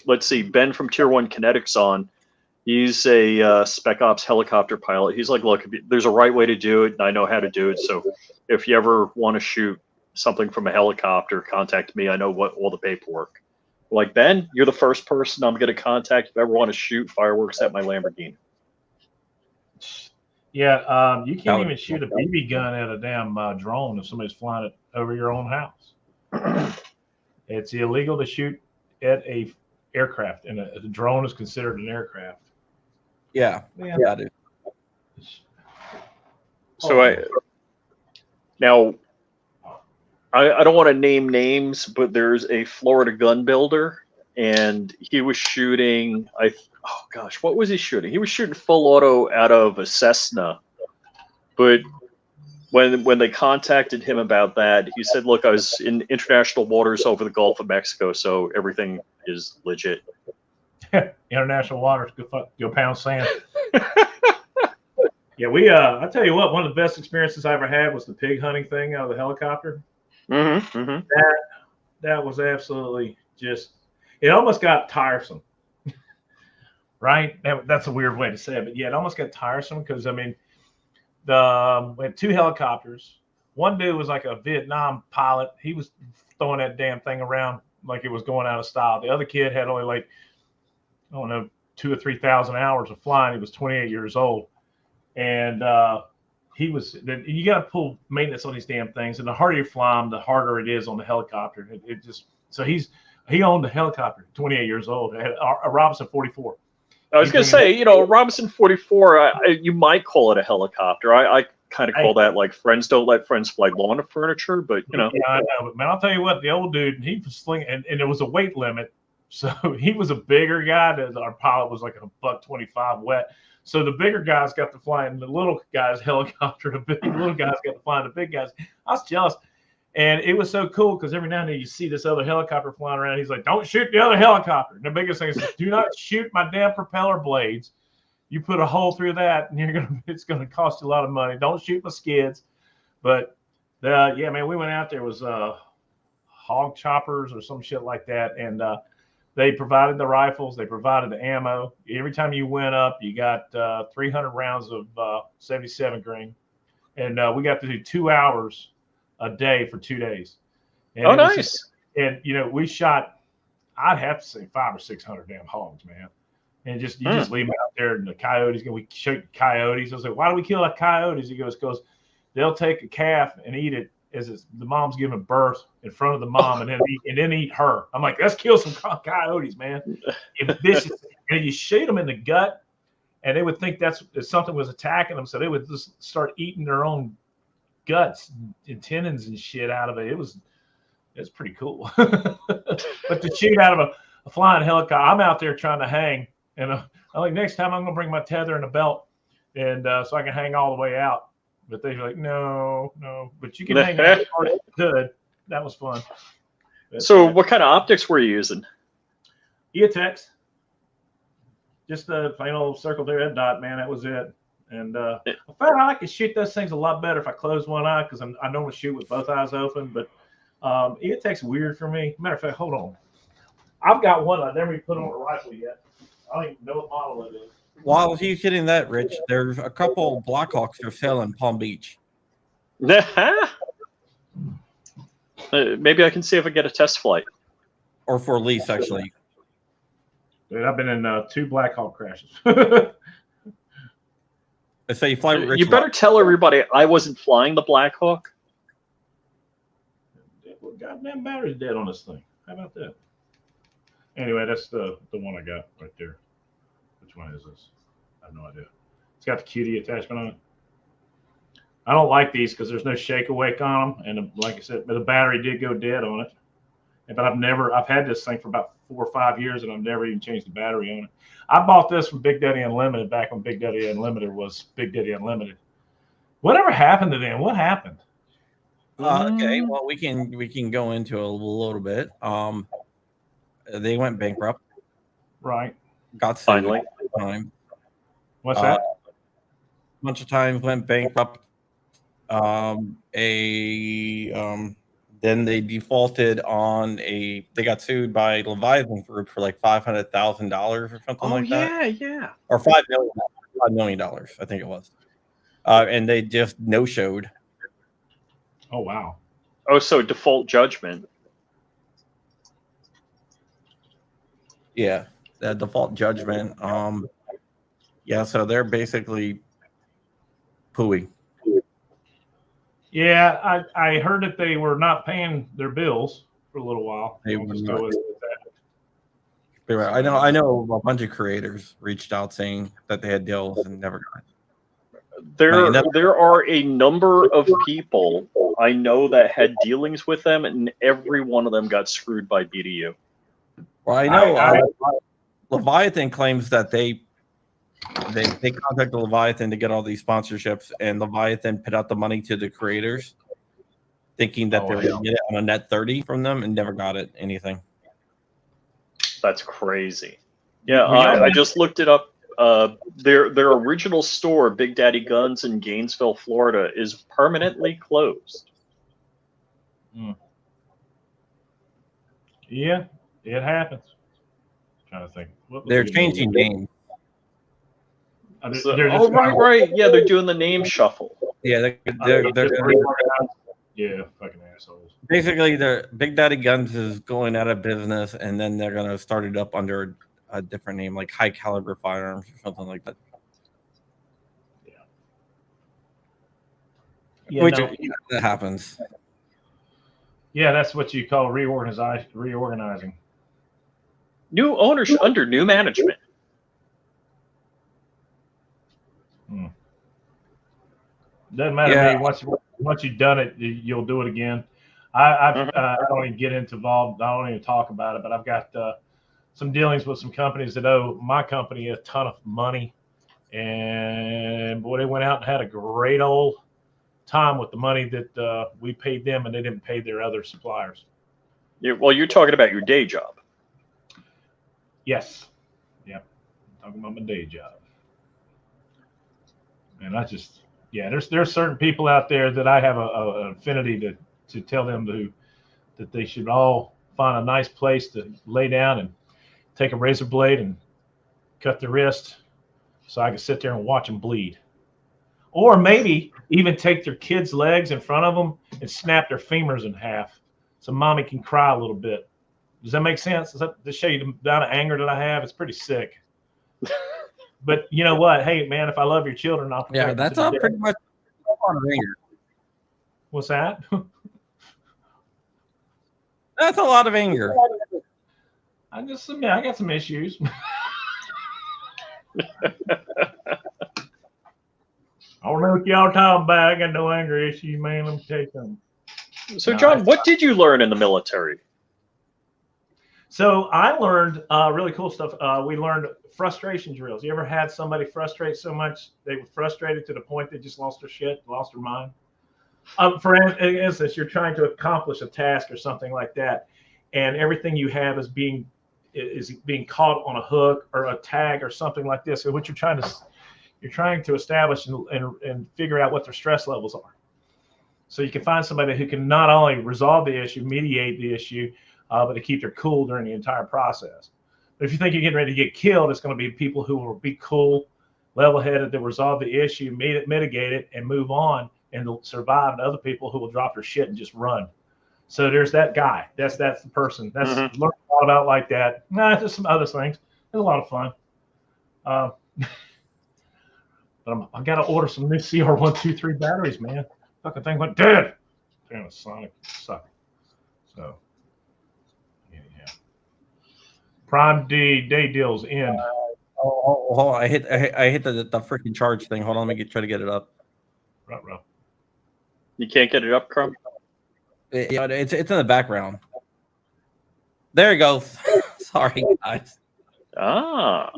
let's see, Ben from Tier 1 Kinetics on. He's a Spec Ops helicopter pilot. He's like, look, there's a right way to do it, and I know how to do it. So if you ever want to shoot something from a helicopter, contact me. I know what all the paperwork. Like, Ben, you're the first person I'm going to contact if I ever want to shoot fireworks at my Lamborghini. Yeah, you can't even shoot a BB gun at a damn drone if somebody's flying it over your own house. It's illegal to shoot at a aircraft, and a drone is considered an aircraft. Yeah, dude. So now I don't want to name names, but there's a Florida gun builder, and he was shooting. Oh gosh, what was he shooting? He was shooting full auto out of a Cessna, but when they contacted him about that, he said, "Look, I was in international waters over the Gulf of Mexico, so everything is legit." International waters, go pound sand. Yeah, I tell you what, one of the best experiences I ever had was the pig hunting thing out of the helicopter. Mm-hmm, mm-hmm. That was absolutely just, it almost got tiresome, right? That's a weird way to say it, but yeah, it almost got tiresome because, I mean, we had 2 helicopters. One dude was like a Vietnam pilot. He was throwing that damn thing around like it was going out of style. The other kid had only like, I don't know, 2,000 or 3,000 hours of flying. He was 28 years old. And you got to pull maintenance on these damn things. And the harder you fly them, the harder it is on the helicopter. So he owned the helicopter, 28 years old. Had a Robinson 44. I was going to say, Robinson 44, you might call it a helicopter. I kind of call that like friends don't let friends fly lawn furniture, but Yeah, I know. But man, I'll tell you what, the old dude, he was slinging, and there was a weight limit. So he was a bigger guy. Our pilot was like a $125 wet. So the bigger guys got to fly in the little guy's helicopter. The little guys got to fly in the big guys. I was jealous. And it was so cool because every now and then you see this other helicopter flying around. He's like, don't shoot the other helicopter. And the biggest thing is, do not shoot my damn propeller blades. You put a hole through that, and it's going to cost you a lot of money. Don't shoot my skids. But, yeah, man, we went out there. It was hog choppers or some shit like that. And they provided the rifles. They provided the ammo. Every time you went up, you got 300 rounds of 77 grain. And we got to do 2 hours a day for 2 days. And nice. And, we shot, I'd have to say 500 or 600 damn hogs, man. And you just leave them out there, and the coyotes, we shoot coyotes. I was like, why do we kill coyotes? He goes, because they'll take a calf and eat it as the mom's giving birth in front of the mom, and then eat her. I'm like, let's kill some coyotes, man. And you shoot them in the gut, and they would think that something was attacking them, so they would just start eating their own guts and tendons and shit out of it. It's pretty cool. But to shoot out of a flying helicopter, I'm out there trying to hang, and I'm like, next time I'm gonna bring my tether and a belt, and so I can hang all the way out. But they're like, no, but you can hang out as hard as you could. That was fun. So what kind of optics were you using? EOTechs. Just a plain old circle there at dot, man. That was it. And I found I could shoot those things a lot better if I close one eye, because I normally shoot with both eyes open. But EOTech's weird for me. Matter of fact, hold on. I've got one I've never even put on a rifle yet. I don't even know what model it is. While he's getting that, Rich, there's a couple Blackhawks for sale in Palm Beach. Maybe I can see if I get a test flight. Or for lease, actually. Dude, I've been in 2 Blackhawk crashes. I say you fly with Rich. You better tell everybody I wasn't flying the Blackhawk. Goddamn battery's dead on this thing. How about that? Anyway, that's the one I got right there. Which one is this? I have no idea. It's got the QD attachment on it. I don't like these because there's no shake awake on them, and like I said, the battery did go dead on it. But I've had this thing for about 4 or 5 years, and I've never even changed the battery on it. I bought this from Big Daddy Unlimited back when Big Daddy Unlimited was Big Daddy Unlimited. Whatever happened to them? What happened? Okay, well, we can go into it a little bit. They went bankrupt. Right. Got sued Finally. time. What's that? A bunch of times went bankrupt. Then they defaulted on they got sued by Leviathan Group for like $500,000 or something like that. Yeah. Or $5 million, I think it was. And they just no-showed. Oh, wow. Oh, so default judgment. Yeah, the default judgment. Yeah, so they're basically pooey. Yeah, I heard that they were not paying their bills for a little while. They I'll were just not. go with that. I know a bunch of creators reached out saying that they had deals and never got it. There are a number of people I know that had dealings with them, and every one of them got screwed by BDU. Well, I know Leviathan claims that they contacted Leviathan to get all these sponsorships, and Leviathan put out the money to the creators, thinking that they were going to get it on a net 30 from them, and never got it anything. That's crazy. Yeah, I just looked it up. Their original store, Big Daddy Guns in Gainesville, Florida, is permanently closed. Yeah, it happens. I'm trying to think. They're changing names. Right. Yeah, they're doing the name shuffle. Yeah, yeah, fucking assholes. Basically, the Big Daddy Guns is going out of business, and then they're going to start it up under a different name, like High Caliber Firearms or something like that. Yeah, that happens. Yeah, that's what you call reorganizing. New ownership under new management. Doesn't matter to me. Once you've done it, you'll do it again. I don't even get involved. I don't even talk about it. But I've got some dealings with some companies that owe my company a ton of money, and boy, they went out and had a great old time with the money that we paid them, and they didn't pay their other suppliers. Well, you're talking about your day job. Yes. Yeah. I'm talking about my day job. And I just, there's certain people out there that I have an affinity to tell them that they should all find a nice place to lay down and take a razor blade and cut their wrist so I can sit there and watch them bleed. Or maybe even take their kids' legs in front of them and snap their femurs in half so mommy can cry a little bit. Does that make sense? Does that show you the amount of anger that I have? It's pretty sick. But you know what? Hey, man, if I love your children, I'll protect them. That's all pretty much a lot of anger. What's that? That's a lot of anger. I got some issues. I don't know what y'all talking about. I got no anger issues, man. Let me tell you something. So, John, what did you learn in the military? So I learned really cool stuff. We learned frustration drills. You ever had somebody frustrate so much they were frustrated to the point they just lost their shit, lost their mind? For instance, you're trying to accomplish a task or something like that, and everything you have is being caught on a hook or a tag or something like this. So what you're trying to establish and figure out what their stress levels are. So you can find somebody who can not only resolve the issue, mediate the issue, but to keep their cool during the entire process. But if you think you're getting ready to get killed, it's going to be people who will be cool, level-headed, to resolve the issue, mitigate it, and move on, and they'll survive, and other people who will drop their shit and just run. So there's that guy. That's the person. That's learned a lot about like that. Just some other things. It's a lot of fun. But I got to order some new CR123 batteries, man. Fucking thing went dead. Damn, a Sonic sucker. So, yeah. Prime day deals end. Hold on. I hit the freaking charge thing. Hold on, let me try to get it up. Right. You can't get it up, Crumb? It's in the background. There it goes. Sorry, guys. Ah.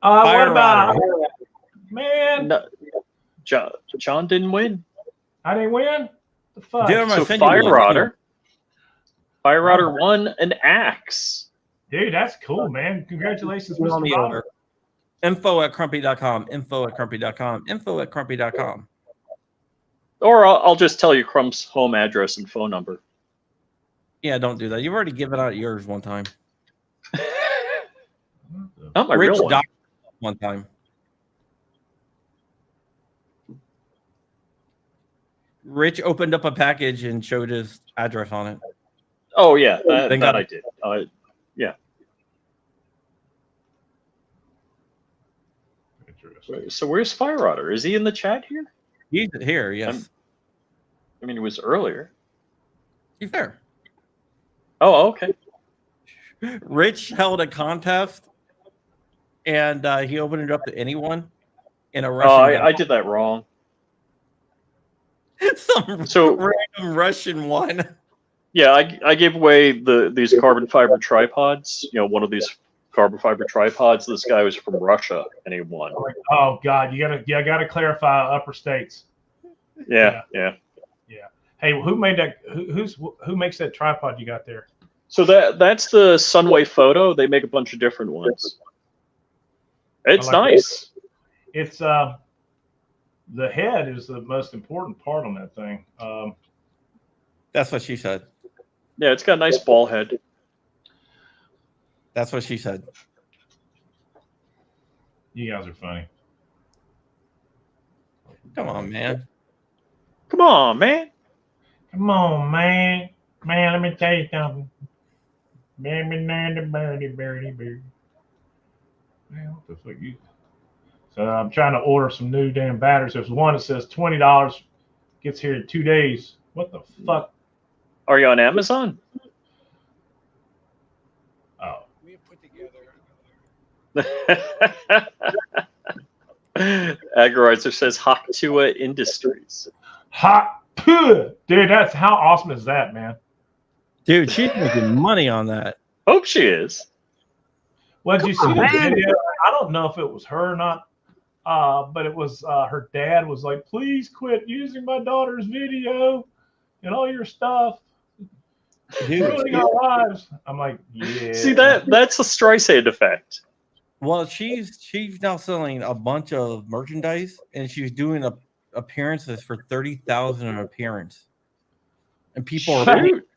What about man? No, John didn't win. I didn't win. The fuck. So Fire Rodder won an axe. Dude, that's cool, man. Congratulations, Mr. Me Bob. over. Info@crumpy.com. Info@crumpy.com. Or I'll just tell you Crumb's home address and phone number. Yeah, don't do that. You've already given out yours one time. Not my real one. One time. Rich opened up a package and showed his address on it. Oh, yeah. That I did. Yeah. So where's Fire Rodder? Is he in the chat here? He's here, yes. I mean, it was earlier. He's there. Oh, okay. Rich held a contest, and he opened it up to anyone in a Russian. I did that wrong. Some So- random Russian one. Yeah, I gave away these carbon fiber tripods. You know, one of these carbon fiber tripods. This guy was from Russia, and he won. Oh God, you gotta clarify upper states. Yeah. Hey, who made that? Who makes that tripod you got there? So that's the Sunway Photo. They make a bunch of different ones. It's I like nice. It's the head is the most important part on that thing. That's what she said. Yeah, it's got a nice ball head. That's what she said. You guys are funny. Come on, man. Come on, man. Come on, man. Man, let me tell you something. Birdie. Man, what the fuck you? So I'm trying to order some new damn batteries. There's one that says $20, gets here in 2 days. What the fuck? Are you on Amazon? Oh, Agorizer says Haktua Industries. hot, dude. That's how awesome is that, man? Dude, she's making money on that. Hope she is. Well, did you see the video? I don't know if it was her or not, but it was her dad was like, "Please quit using my daughter's video and all your stuff. Dude, Ruining our lives." I'm like, yeah. See that's the Streisand effect. well, she's now selling a bunch of merchandise, and she's doing appearances for 30,000 an appearance, and people are Shoot.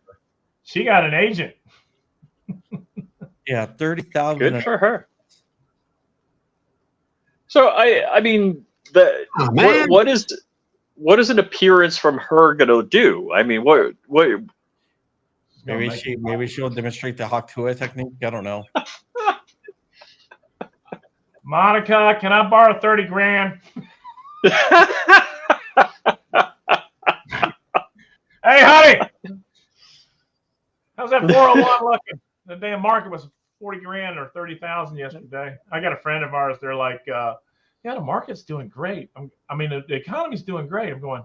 She got an agent. 30,000. Good for her. So I mean what is an appearance from her gonna do? I mean what Maybe she'll demonstrate the Haktua technique. I don't know. Monica, can I borrow 30 grand? Hey, honey, how's that 401 looking? The damn market was 40 grand or 30,000 yesterday. I got a friend of ours. They're like, yeah, the market's doing great. I mean, the economy's doing great. I'm going,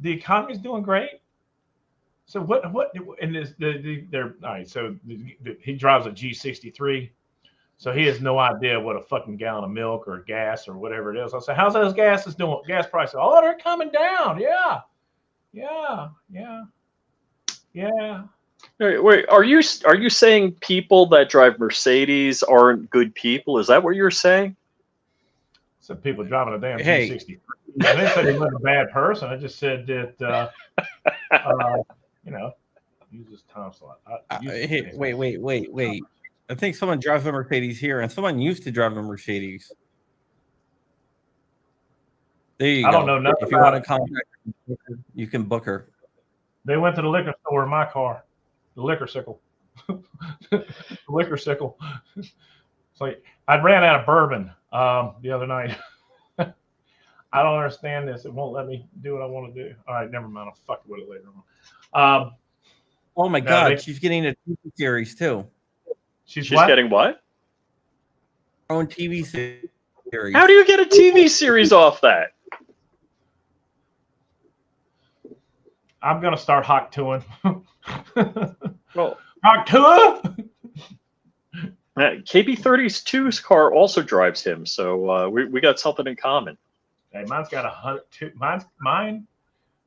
the economy's doing great. So what, and they're all right. So he drives a G63. So he has no idea what a fucking gallon of milk or gas or whatever it is. I say, how's those gas prices? Oh, they're coming down. Yeah. Wait, are you saying people that drive Mercedes aren't good people? Is that what you're saying? Some people driving a damn Hey. G63. I didn't say he was a bad person. I just said that, use this time slot. Hey, wait. I think someone drives a Mercedes here, and someone used to drive a Mercedes. There you go. I don't know nothing If you about want to contact her, you can book her. They went to the liquor store in my car. The liquor sickle. The liquor sickle. It's like I ran out of bourbon the other night. I don't understand this. It won't let me do what I want to do. All right, never mind. I'll fuck with it later on. Oh my No, God, she's getting a TV series too. She's getting what? Her own TV series. How do you get a TV series off that? I'm gonna start Haktuing. Well, Haktua? KB32's car also drives him, so we got something in common. Hey, mine's got 102.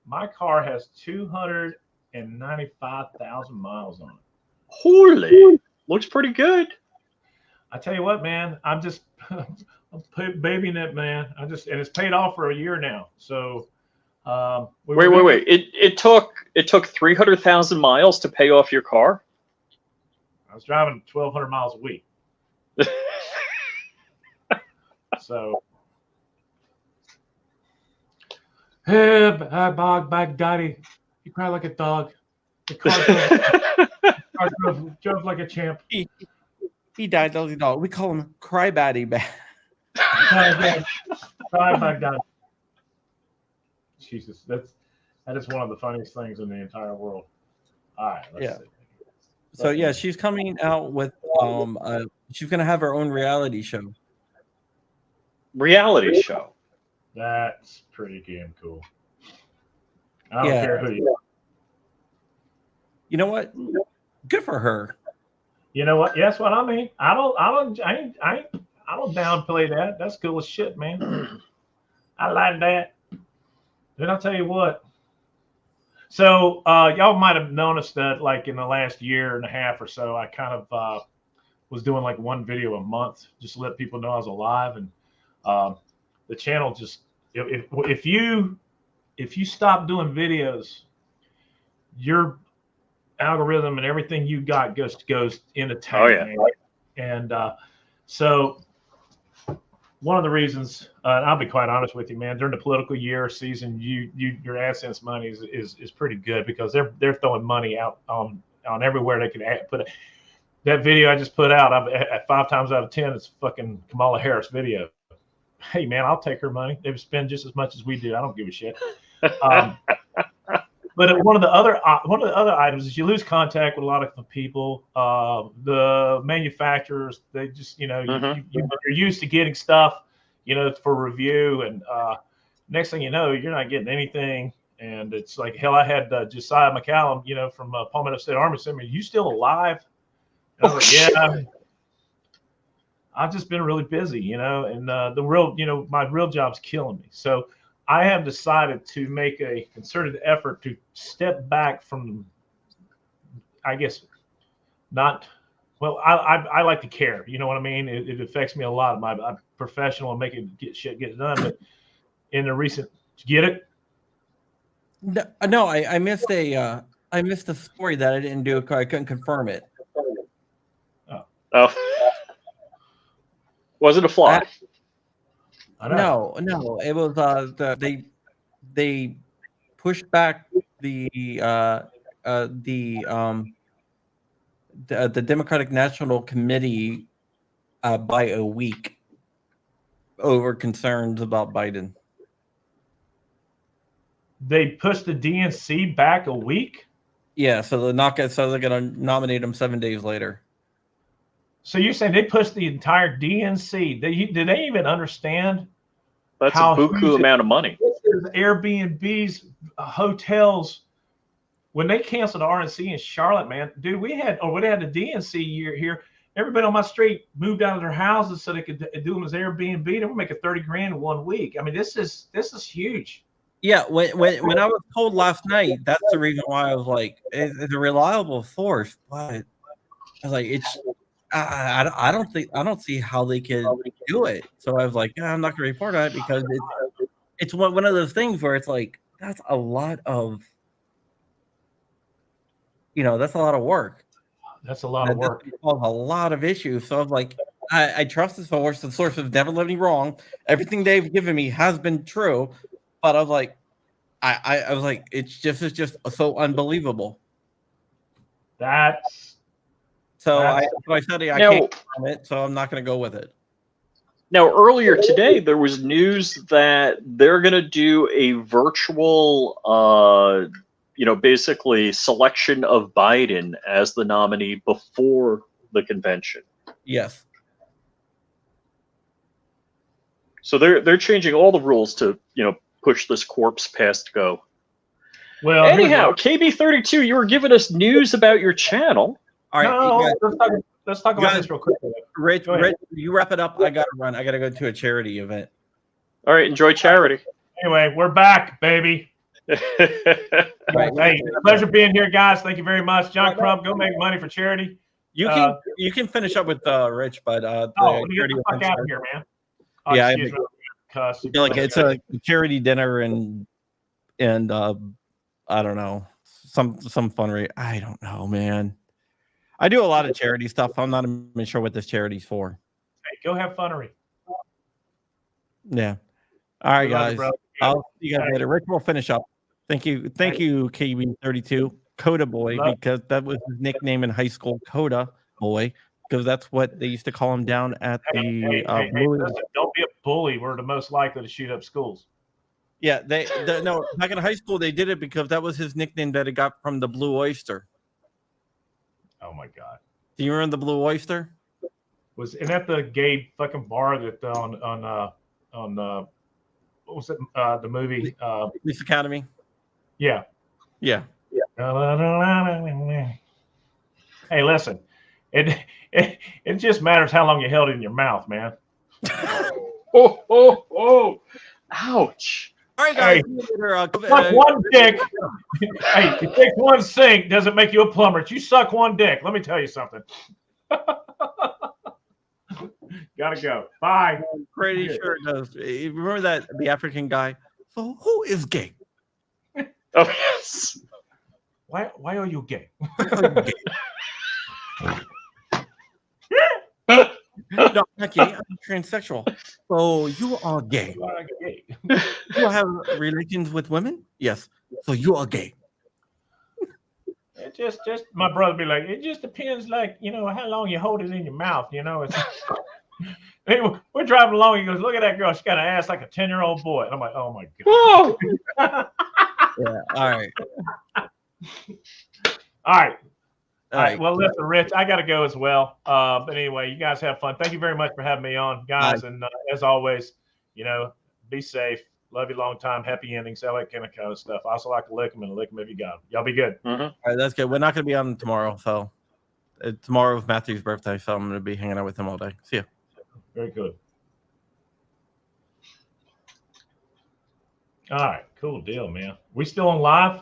My car has 295,000 miles on it. Holy, looks pretty good. I tell you what, man, I'm just I'm babying it, man. And it's paid off for a year now. So wait. It took 300,000 miles to pay off your car. I was driving 1,200 miles a week. So, hey, Bog Baghdadi, you cry like a dog. The car drove like a champ. He died. We call him Crybatty back. Cry Baghdadi. Jesus, that is one of the funniest things in the entire world. All right, let's see. So yeah, she's coming out with she's gonna have her own reality show. Reality show. That's pretty damn cool. I don't Yeah. care who you are. You know what? Good for her. You know what? Yes, what I mean. I don't downplay that. That's cool as shit, man. I like that. Then I'll tell you what. So y'all might have noticed that, like in the last year and a half or so, I kind of was doing like one video a month, just to let people know I was alive. And the channel just, if you stop doing videos, your algorithm and everything you got goes into tank. Oh, yeah. Man. And so one of the reasons, and I'll be quite honest with you, man, during the political year season, your AdSense money is pretty good because they're throwing money out on everywhere they can put it. That video I just put out, at 5 times out of 10, it's fucking Kamala Harris video. Hey man, I'll take her money. They spend just as much as we do. I don't give a shit. But one of the other items is you lose contact with a lot of people. The manufacturers, they just, you're used to getting stuff, for review, and next thing you know, you're not getting anything. And it's like, hell, I had Jcl W, from Palmetto State Army sent me, "You still alive?" And I was like, yeah. I've just been really busy, and my real job's killing me. So I have decided to make a concerted effort to step back from, I guess, not, well, I like to care. You know what I mean? It affects me a lot. I'm professional and making shit get done. But in the recent, did you get it? No, I missed a story that I didn't do. I couldn't confirm it. Oh. Was it a fly? No, it was they pushed back the Democratic National Committee by a week over concerns about Biden. They pushed the DNC back a week? Yeah, so they're going to nominate him 7 days later. So you're saying they pushed the entire DNC? Did they even understand? That's a buku amount of money. Airbnbs, hotels. When they canceled the RNC in Charlotte, man, dude, they had the DNC year here. Everybody on my street moved out of their houses so they could do them as Airbnb. They were making $30,000 in 1 week. I mean, this is huge. Yeah, when I was told last night, that's the reason why I was like, it's a reliable source, but I was like, it's. I don't see how they could do it. So I was like, I'm not going to report on it because it's one of those things where it's like, that's a lot of, that's a lot of work. That's a lot of work. A lot of issues. So I was like, I trust this source. The source has never led me wrong. Everything they've given me has been true. But I was like, I was like, it's just so unbelievable. So I said I can't from it, so I'm not going to go with it. Now, earlier today, there was news that they're going to do a virtual, basically selection of Biden as the nominee before the convention. Yes. So they're changing all the rules to, push this corpse past go. Well, anyhow, KB32, you were giving us news about your channel. All right, let's talk about this real quick. Rich, you wrap it up. I got to run. I got to go to a charity event. All right, enjoy charity. Anyway, we're back, baby. Hey, pleasure being here, guys. Thank you very much. John Crump, go make money for charity. You can finish up with Rich, but get the fuck out of here, man. Oh, yeah, it's a charity dinner and I don't know, some fundraiser. I don't know, man. I do a lot of charity stuff. I'm not even sure what this charity's for. Hey, go have funnery. Yeah. All right, guys. I'll see you guys later. Rick will finish up. Thank you, KB32, Coda Boy, because that was his nickname in high school, Coda Boy, because that's what they used to call him down at the. Listen, don't be a bully. We're the most likely to shoot up schools. Yeah, no, back in high school they did it because that was his nickname that he got from the Blue Oyster. Oh my God! Do you remember the Blue Oyster? Isn't that the gay fucking bar that on what was it? The movie. Police Academy. Yeah. Yeah. Hey, listen. It just matters how long you held it in your mouth, man. Oh! Ouch! All right, guys. Suck one dick. Hey, it takes one sink doesn't make you a plumber. You suck one dick. Let me tell you something. Gotta go. Bye. I'm pretty sure it does. Remember that the African guy? So who is gay? Oh yes. Why are you gay? No, I'm not gay. I'm transsexual. So you are gay. You have relations with women? Yes. So you are gay. It just my brother be like, it just depends, like, you know, how long you hold it in your mouth, you know. It's anyway, we're driving along. He goes, look at that girl. She got an ass like a 10-year-old boy. And I'm like, oh my god. Yeah. All right. All right. Well, listen, Rich, I got to go as well. But anyway, you guys have fun. Thank you very much for having me on, guys. And as always, you know, be safe. Love you long time. Happy endings. All that kind of stuff. I also like to lick them and lick them if you got them. Y'all be good. All right, that's good. We're not going to be on tomorrow. So tomorrow is Matthew's birthday. So I'm going to be hanging out with him all day. See ya. Very good. All right. Cool deal, man. We still on live?